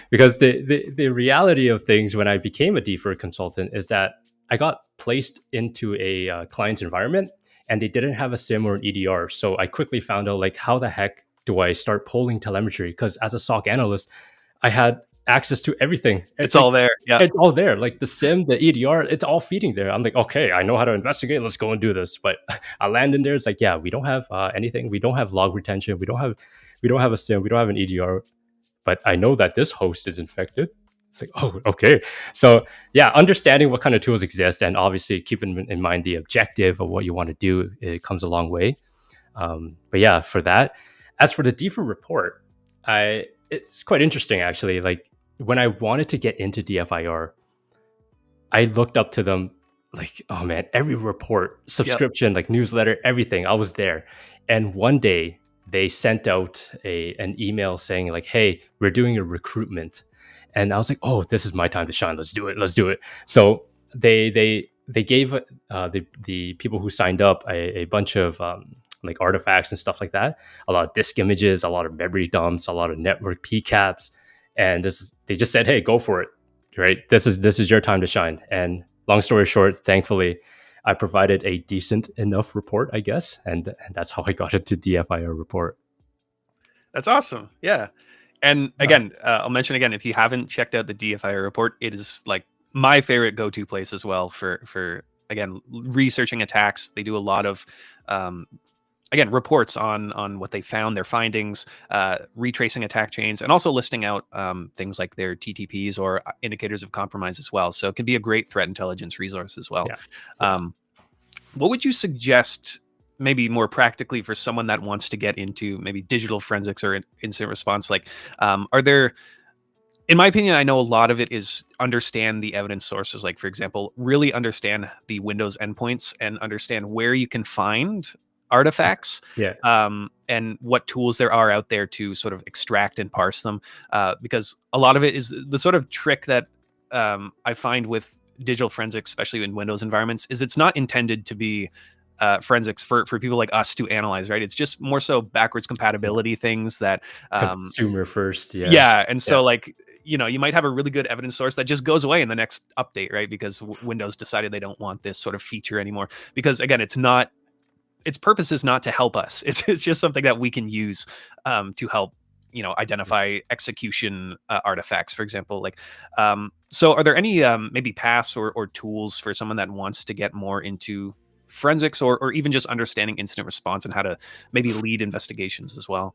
because the reality of things when I became a DFIR consultant is that I got placed into a client's environment, and they didn't have a SIEM or an EDR. So I quickly found out, like, how the heck do I start pulling telemetry? Because as a SOC analyst, I had access to everything. It's all there. Yeah. It's all there. Like the SIEM, the EDR, it's all feeding there. I'm like, okay, I know how to investigate. Let's go and do this. But I land in there. It's like, yeah, we don't have anything. We don't have log retention. We don't have a SIEM. We don't have an EDR. But I know that this host is infected. It's like, oh, okay. So yeah, understanding what kind of tools exist and obviously keeping in mind the objective of what you want to do, it comes a long way. But yeah, for that. As for the DFIR report, it's quite interesting actually. Like when I wanted to get into DFIR, I looked up to them like, oh man, every report, subscription, like newsletter, everything, I was there. And one day they sent out an email saying like, hey, we're doing a recruitment. And I was like, oh, this is my time to shine. Let's do it. So they gave the people who signed up a bunch of like artifacts and stuff like that, a lot of disk images, a lot of memory dumps, a lot of network PCAPs, and they just said, hey, go for it, right? This is your time to shine. And long story short, thankfully, I provided a decent enough report, I guess, and that's how I got into DFIR report. That's awesome. Yeah. And again, I'll mention again, if you haven't checked out the DFIR report, it is like my favorite go-to place as well for again, researching attacks. They do a lot of, again, reports on what they found, their findings, retracing attack chains, and also listing out things like their TTPs or indicators of compromise as well. So it can be a great threat intelligence resource as well. Yeah. What would you suggest maybe more practically for someone that wants to get into maybe digital forensics or incident response? Like, are there, in my opinion, I know a lot of it is understand the evidence sources. Like, for example, really understand the Windows endpoints and understand where you can find artifacts, and what tools there are out there to sort of extract and parse them. Because a lot of it is the sort of trick that I find with digital forensics, especially in Windows environments, is it's not intended to be forensics for people like us to analyze, right? It's just more so backwards compatibility things that consumer first. And so like, you know, you might have a really good evidence source that just goes away in the next update, right? Because Windows decided they don't want this sort of feature anymore. Because again, its purpose is not to help us. It's just something that we can use to help, you know, identify execution artifacts, for example. Like, so are there any maybe paths or tools for someone that wants to get more into forensics or even just understanding incident response and how to maybe lead investigations as well?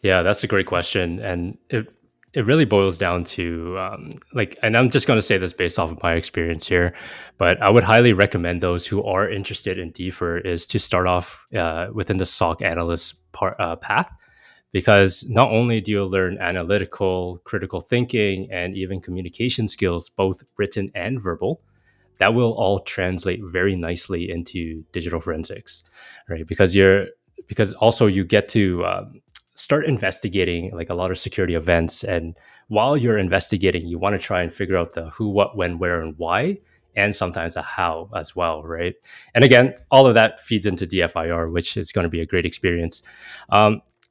Yeah, that's a great question. And it really boils down to like, and I'm just going to say this based off of my experience here, but I would highly recommend those who are interested in DFIR is to start off within the SOC analyst path, because not only do you learn analytical, critical thinking, and even communication skills, both written and verbal, that will all translate very nicely into digital forensics, right? Because also you get to start investigating like a lot of security events. And while you're investigating, you want to try and figure out the who, what, when, where, and why, and sometimes the how as well, right? And again, all of that feeds into DFIR, which is going to be a great experience.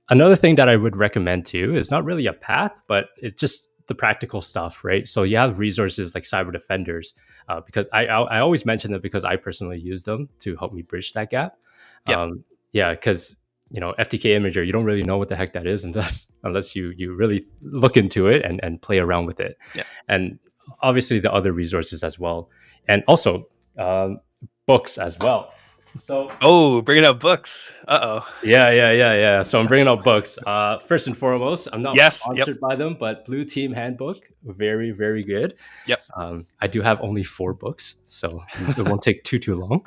Another thing that I would recommend too is not really a path, but it's just the practical stuff, right? So you have resources like Cyber Defenders, because I always mention them because I personally use them to help me bridge that gap. Because you know, FTK Imager, you don't really know what the heck that is unless you really look into it and play around with it. Yeah. And obviously the other resources as well, and also books as well. So bringing up books. Yeah. So I'm bringing up books. First and foremost, I'm not sponsored by them, but Blue Team Handbook, very, very good. Yep. I do have only 4 books, so it won't take too long.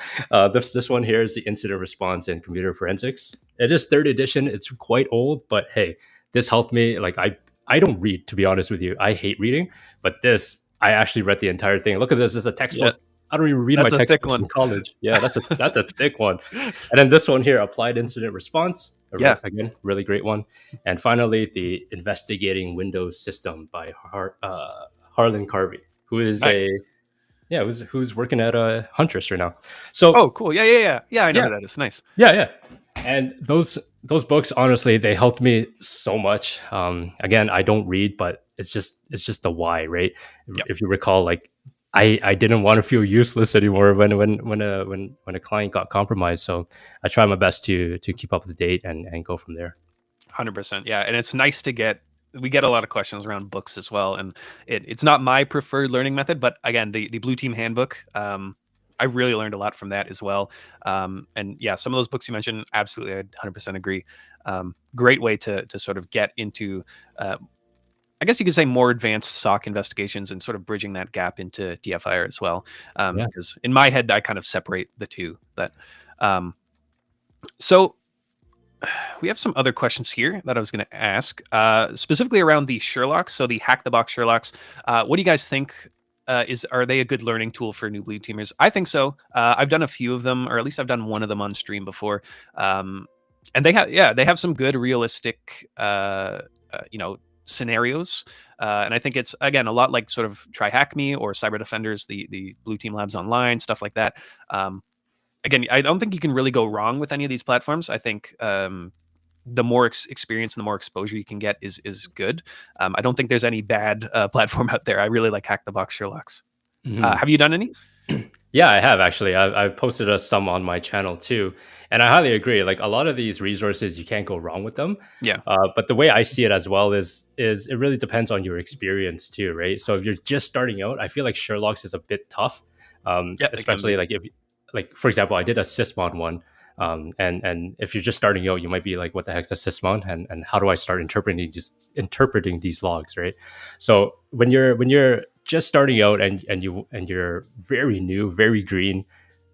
This one here is the Incident Response in Computer Forensics. It is 3rd edition. It's quite old, but hey, this helped me. Like I don't read, to be honest with you. I hate reading, but this, I actually read the entire thing. Look at this. It's a textbook. Yeah. I don't even read my textbooks in college. Yeah, that's a thick one. And then this one here, Applied Incident Response. Again, really great one. And finally, the Investigating Windows System by Harlan Carvey, who is who's working at Huntress right now. So cool. Yeah. I know who that is. Nice. Yeah. And those books, honestly, they helped me so much. Again, I don't read, but it's just the why, right? Yep. If you recall, like, I didn't want to feel useless anymore when a client got compromised. So I try my best to keep up to date and go from there. 100%. Yeah. And it's nice to we get a lot of questions around books as well. And it's not my preferred learning method, but again, the Blue Team Handbook, I really learned a lot from that as well. And yeah, some of those books you mentioned, absolutely, I 100% agree. Great way to sort of get into, I guess you could say, more advanced SOC investigations and sort of bridging that gap into DFIR as well. Yeah. Because in my head, I kind of separate the two. But so we have some other questions here that I was going to ask, specifically around the Sherlocks. So the Hack the Box Sherlocks. What do you guys think? Are they a good learning tool for new blue teamers? I think so. I've done a few of them, or at least I've done one of them on stream before. And they have some good realistic, scenarios. And I think it's, again, a lot like sort of Try Hack Me or Cyber Defenders, the Blue Team Labs Online, stuff like that. Again, I don't think you can really go wrong with any of these platforms. I think the more experience and the more exposure you can get is good. I don't think there's any bad platform out there. I really like Hack the Box Sherlocks. Have you done any? Yeah, I have actually. I've posted some on my channel too, and I highly agree. Like a lot of these resources, you can't go wrong with them. Yeah. But the way I see it as well is it really depends on your experience too, right? So if you're just starting out, I feel like Sherlock's is a bit tough, especially like for example, I did a Sysmon one. And if you're just starting out, you might be like, what the heck's a Sysmon? And how do I start interpreting these logs, right? So when you're just starting out and you're very new, very green,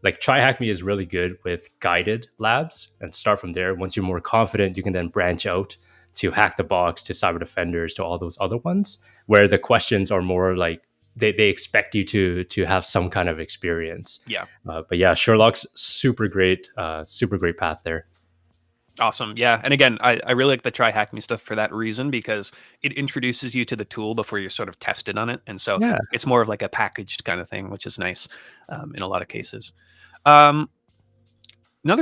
like Try Hack Me is really good with guided labs, and start from there. Once you're more confident, you can then branch out to Hack the Box, to Cyber Defenders, to all those other ones where the questions are more like, they expect you to have some kind of experience. Yeah. But yeah, Sherlock's super great path there. Awesome. Yeah. And again, I really like the Try Hack Me stuff for that reason, because it introduces you to the tool before you're sort of tested on it. And so it's more of like a packaged kind of thing, which is nice in a lot of cases. Another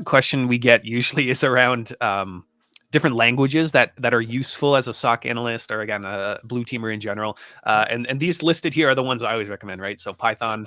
question we get usually is around different languages that are useful as a SOC analyst, or again, a blue teamer in general. And these listed here are the ones I always recommend, right? So Python,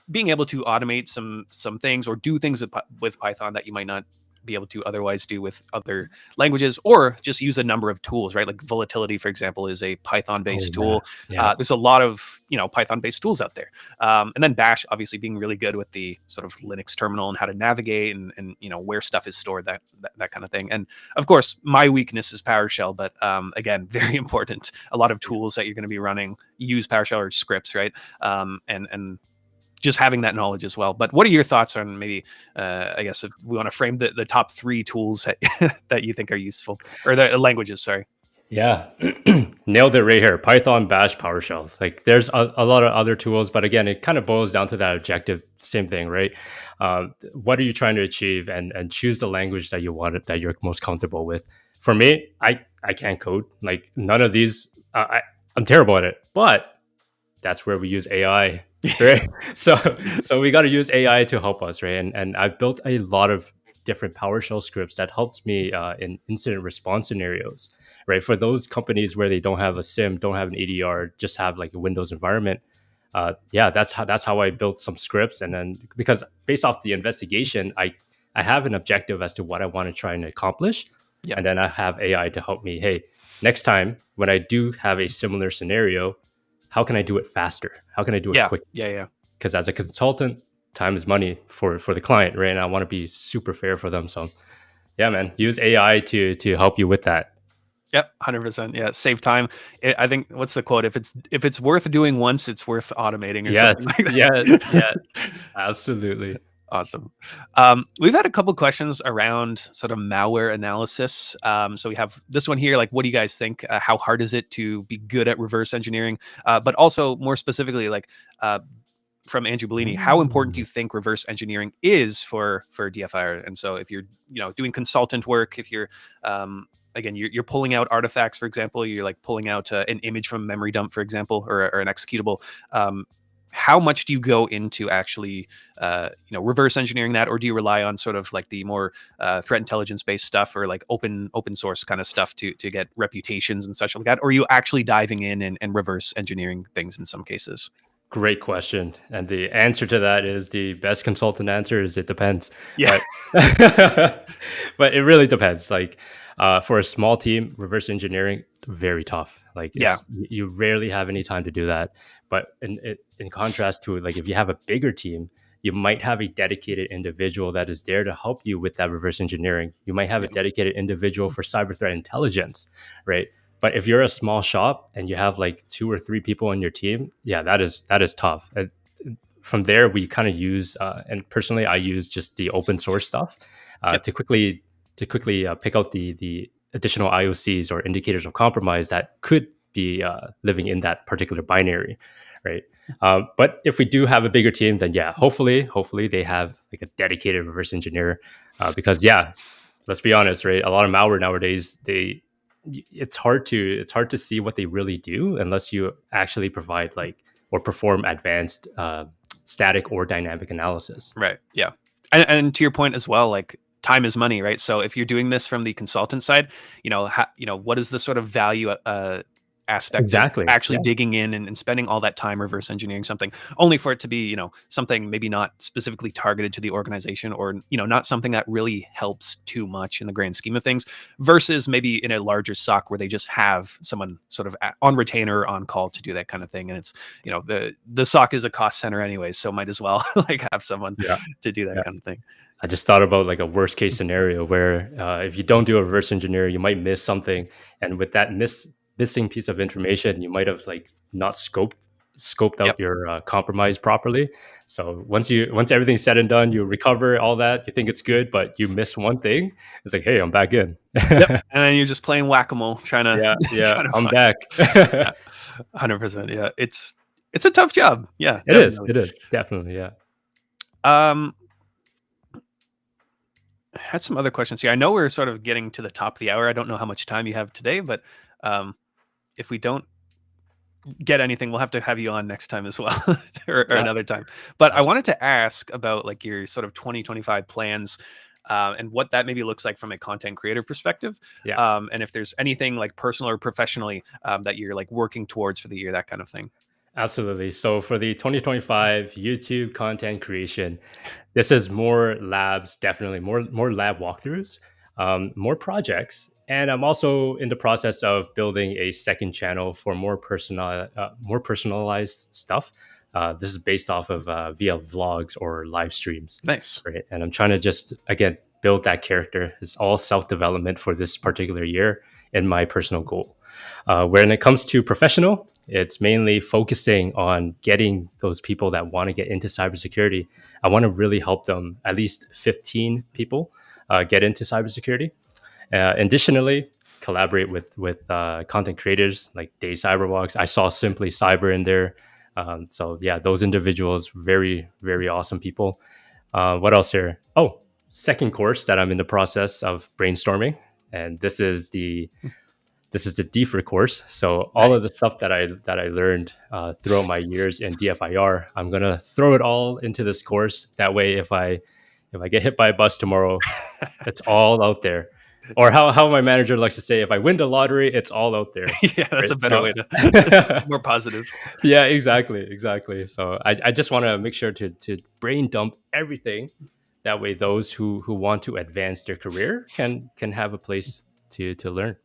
being able to automate some things or do things with Python that you might not be able to otherwise do with other languages, or just use a number of tools, right? Like Volatility, for example, is a Python-based tool. There's a lot of Python-based tools out there, and then Bash, obviously, being really good with the sort of Linux terminal and how to navigate and where stuff is stored, that kind of thing. And of course, my weakness is PowerShell, but again, very important. A lot of tools that you're going to be running use PowerShell or scripts, right? And just having that knowledge as well. But what are your thoughts on maybe, I guess, if we want to frame the top 3 tools that you think are useful, or the languages, sorry. Yeah, nailed it right here. Python, Bash, PowerShell. Like there's a lot of other tools, but again, it kind of boils down to that objective, same thing, right? What are you trying to achieve, and choose the language that you want, that you're most comfortable with. For me, I can't code. Like none of these, I'm terrible at it, but that's where we use AI. Right. So we got to use AI to help us, right? And I've built a lot of different PowerShell scripts that helps me in incident response scenarios, right? For those companies where they don't have a SIEM, don't have an ADR, just have like a Windows environment. That's how I built some scripts. And then because based off the investigation, I have an objective as to what I want to try and accomplish. And then I have AI to help me. Hey, next time when I do have a similar scenario, how can I do it faster? How can I do it quick? Yeah. Because as a consultant, time is money for the client, right? And I want to be super fair for them. So yeah, man, use AI to help you with that. Yep, 100%. Yeah, save time. I think, what's the quote? If it's worth doing once, it's worth automating, or something like that. Yeah, absolutely. Awesome. We've had a couple questions around sort of malware analysis. So we have this one here, like, what do you guys think? How hard is it to be good at reverse engineering? But also more specifically, like from Andrew Bellini, how important do you think reverse engineering is for DFIR? And so if you're doing consultant work, if you're again, you're pulling out artifacts, for example, you're like pulling out an image from a memory dump, for example, or an executable. How much do you go into actually, reverse engineering that, or do you rely on sort of like the more threat intelligence based stuff, or like open source kind of stuff to get reputations and such like that? Or are you actually diving in and reverse engineering things in some cases? Great question. And the answer to that is the best consultant answer is it depends. Yeah. But it really depends. Like for a small team, reverse engineering, very tough. Like Yeah. you rarely have any time to do that. But in contrast to like if you have a bigger team, you might have a dedicated individual that is there to help you with that reverse engineering. You might have a Yeah. dedicated individual for cyber threat intelligence, right? But if you're a small shop and you have like 2 or 3 people on your team, yeah, that is tough. And from there, we kind of use, and personally, I use just the open source stuff Yep. to quickly pick out the additional IOCs or indicators of compromise that could be living in that particular binary, right? But if we do have a bigger team, then yeah, hopefully they have like a dedicated reverse engineer, because yeah, let's be honest, right? A lot of malware nowadays, it's hard to see what they really do unless you actually provide like or perform advanced static or dynamic analysis. Right. Yeah. And to your point as well, like time is money, right? So if you're doing this from the consultant side, what is the sort of value aspect of Exactly. actually Yeah. digging in and spending all that time reverse engineering something, only for it to be, something maybe not specifically targeted to the organization, or, not something that really helps too much in the grand scheme of things, versus maybe in a larger SOC where they just have someone sort of on retainer or on call to do that kind of thing. And it's, the SOC is a cost center anyway, so might as well like have someone Yeah. to do that Yeah. kind of thing. I just thought about like a worst case scenario where if you don't do a reverse engineer, you might miss something, and with that missing piece of information, you might have like not scoped out Yep. your compromise properly. So once everything's said and done, you recover all that, you think it's good, but you miss one thing. It's like, hey, I'm back in. Yep. And then you're just playing whack-a-mole, trying to Yeah, trying to I'm find. back. Yeah, 100%. Yeah, it's a tough job. Yeah, It is. definitely. It is definitely. Yeah. Had some other questions here. I know we're sort of getting to the top of the hour. I don't know how much time you have today, but if we don't get anything, we'll have to have you on next time as well, or Yeah. another time. But I Absolutely. wanted to ask about like your sort of 2025 plans, and what that maybe looks like from a content creator perspective. Yeah. And if there's anything like personal or professionally that you're like working towards for the year, that kind of thing. Absolutely. So for the 2025 YouTube content creation, this is more labs, definitely more lab walkthroughs, more projects, and I'm also in the process of building a second channel for more personalized stuff. This is based off of via vlogs or live streams, Nice. right? And I'm trying to just again build that character. It's all self development for this particular year and my personal goal. When it comes to professional, it's mainly focusing on getting those people that want to get into cybersecurity. I want to really help them, at least 15 people, get into cybersecurity. Additionally, collaborate with content creators like Day Cyberwalks. I saw Simply Cyber in there. So yeah, those individuals, very, very awesome people. What else here? Oh, second course that I'm in the process of brainstorming. And this is the DFIR course. So all of the Nice. stuff that I learned throughout my years in DFIR, I'm gonna throw it all into this course. That way, if I get hit by a bus tomorrow, it's all out there. Or how my manager likes to say, if I win the lottery, it's all out there. Yeah, that's Right? a better way to So, more positive. yeah, exactly. So I just want to make sure to brain dump everything. That way, those who want to advance their career can have a place to learn.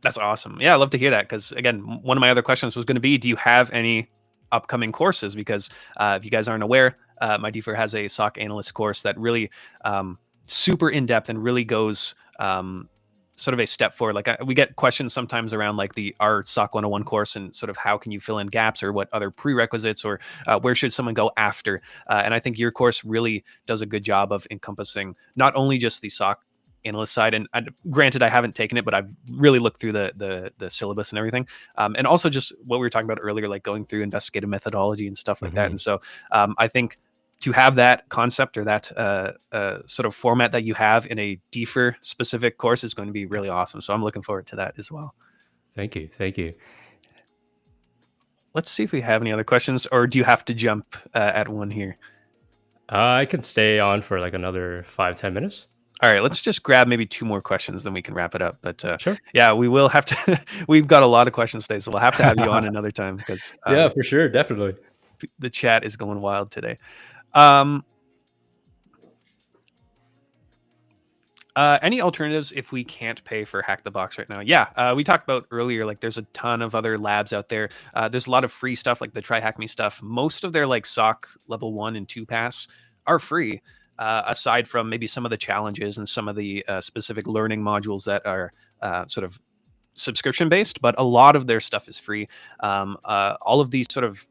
That's awesome. Yeah, I love to hear that, because again, one of my other questions was going to be, do you have any upcoming courses? Because if you guys aren't aware, MyDFIR has a SOC analyst course that really super in depth and really goes sort of a step forward. Like we get questions sometimes around like our SOC 101 course, and sort of how can you fill in gaps, or what other prerequisites, or where should someone go after? And I think your course really does a good job of encompassing not only just the SOC analyst side, and granted I haven't taken it, but I've really looked through the syllabus and everything, and also just what we were talking about earlier, like going through investigative methodology and stuff like that. And so I think to have that concept, or that sort of format that you have in a DFIR specific course, is going to be really awesome. So I'm looking forward to that as well. Thank you. Let's see if we have any other questions, or do you have to jump at one here? I can stay on for like another 5-10 minutes. All right, let's just grab maybe 2 more questions, then we can wrap it up. But Sure. yeah, we will have to. We've got a lot of questions today, so we'll have to have you on another time, because Yeah, for sure, definitely. The chat is going wild today. Any alternatives if we can't pay for Hack the Box right now? Yeah, we talked about earlier, like there's a ton of other labs out there. There's a lot of free stuff like the Try Hack Me stuff. Most of their like SOC level 1 and 2 pass are free, aside from maybe some of the challenges and some of the specific learning modules that are sort of subscription based, but a lot of their stuff is free. All of these sort of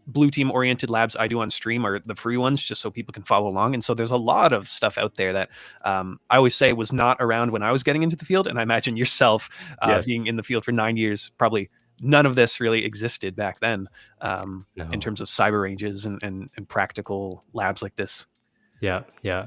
blue team oriented labs I do on stream are the free ones, just so people can follow along. And so there's a lot of stuff out there that I always say was not around when I was getting into the field. And I imagine yourself being in the field for 9 years, probably none of this really existed back then in terms of cyber ranges and practical labs like this. Yeah,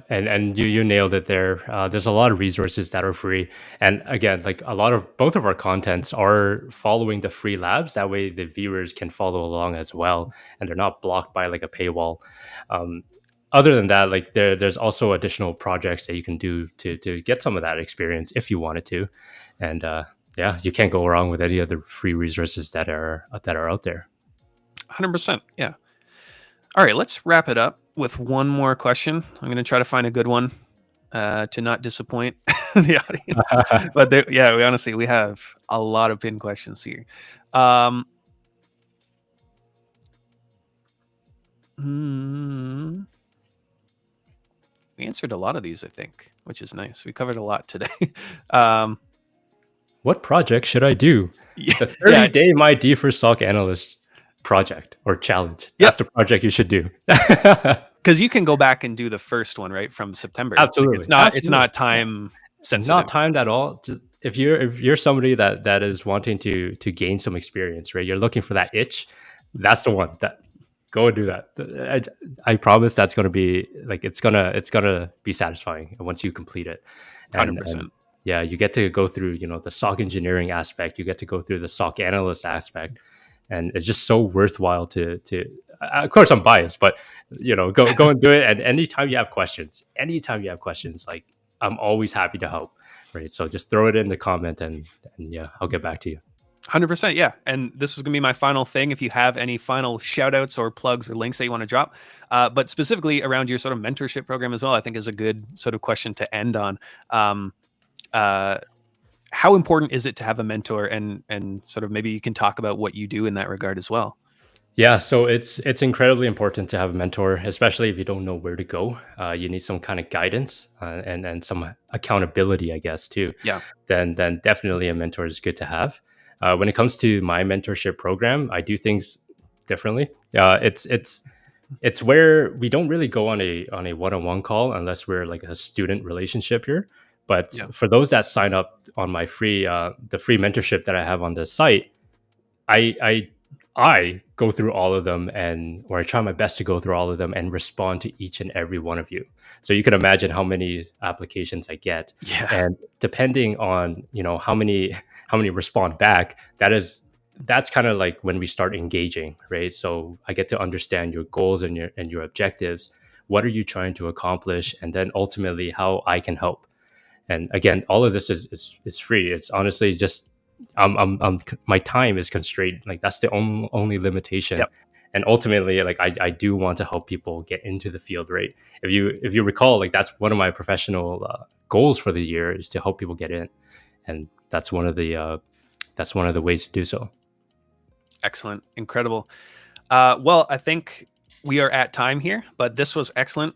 and you nailed it there. There's a lot of resources that are free, and again, like a lot of both of our contents are following the free labs. That way, the viewers can follow along as well, and they're not blocked by like a paywall. Other than that, like there's also additional projects that you can do to get some of that experience if you wanted to, and yeah, you can't go wrong with any of the free resources that are out there. 100%. Yeah. All right, let's wrap it up with one more question. I'm going to try to find a good one to not disappoint the audience. But we have a lot of pinned questions here. We answered a lot of these, I think, which is nice. We covered a lot today. What project should I do? The 30-day MyDFIR SOC analyst project or challenge. That's the project you should do. Because you can go back and do the first one, right, from September. Absolutely. It's not time sensitive. Not timed at all. Just, if you're somebody that is wanting to gain some experience, right? You're looking for that itch. That's the one. That go and do that. I promise that's going to be like it's gonna be satisfying once you complete it. 100%. Yeah, you get to go through the SOC engineering aspect. You get to go through the SOC analyst aspect. And it's just so worthwhile to of course I'm biased, but go and do it. And anytime you have questions, like I'm always happy to help. Right. So just throw it in the comment and yeah, I'll get back to you. 100%. Yeah. And this is going to be my final thing. If you have any final shout outs or plugs or links that you want to drop, but specifically around your sort of mentorship program as well, I think is a good sort of question to end on. How important is it to have a mentor, and sort of maybe you can talk about what you do in that regard as well? Yeah, so it's incredibly important to have a mentor, especially if you don't know where to go. You need some kind of guidance and some accountability, I guess, too. Yeah. Then definitely a mentor is good to have. When it comes to my mentorship program, I do things differently. It's where we don't really go on a one-on-one call unless we're like a student relationship here. But for those that sign up on my free the free mentorship that I have on the site, I go through all of them or I try my best to go through all of them and respond to each and every one of you. So you can imagine how many applications I get. Yeah. And depending on, how many respond back, that's kind of like when we start engaging, right? So I get to understand your goals and your objectives. What are you trying to accomplish? And then ultimately how I can help. And again, all of this is free. It's honestly just my time is constrained. Like that's the only limitation. Yep. And ultimately, like I do want to help people get into the field, right? If you recall, like that's one of my professional goals for the year is to help people get in, and that's one of the ways to do so. Excellent, incredible. Well, I think we are at time here, but this was excellent.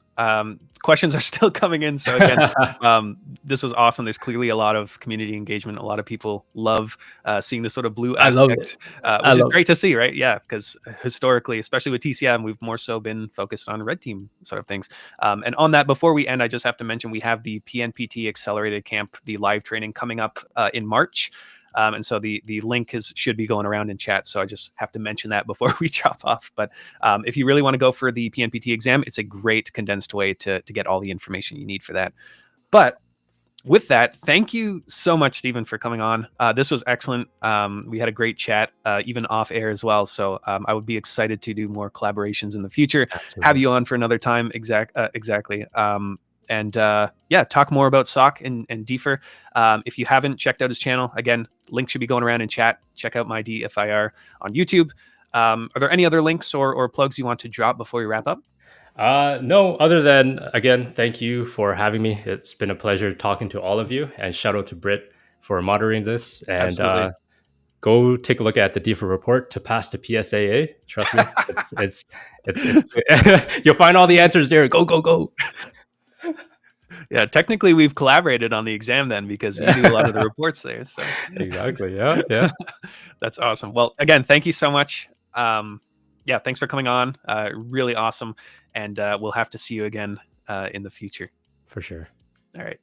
Questions are still coming in. So again, this was awesome. There's clearly a lot of community engagement. A lot of people love seeing this sort of blue aspect, which is great to see, right? Yeah, because historically, especially with TCM, we've more so been focused on red team sort of things. And on that, before we end, I just have to mention we have the PNPT Accelerated Camp, the live training coming up in March. And so the link should be going around in chat. So I just have to mention that before we drop off. But if you really want to go for the PNPT exam, it's a great condensed way to get all the information you need for that. But with that, thank you so much, Stephen, for coming on. This was excellent. We had a great chat, even off air as well. So I would be excited to do more collaborations in the future. Absolutely. Have you on for another time. Exactly. And talk more about SOC and DFIR. If you haven't checked out his channel, again, link should be going around in chat. Check out MyDFIR on YouTube. Are there any other links or plugs you want to drop before we wrap up? No, other than, again, thank you for having me. It's been a pleasure talking to all of you, and shout out to Britt for moderating this. And Absolutely. go take a look at the DFIR report to pass the PSAA. Trust me, it's you'll find all the answers there. Go, go, go. Yeah, technically we've collaborated on the exam then, because you do a lot of the reports there. So Exactly. Yeah. that's awesome. Well, again, thank you so much. Yeah, thanks for coming on. Really awesome. And we'll have to see you again in the future. For sure. All right.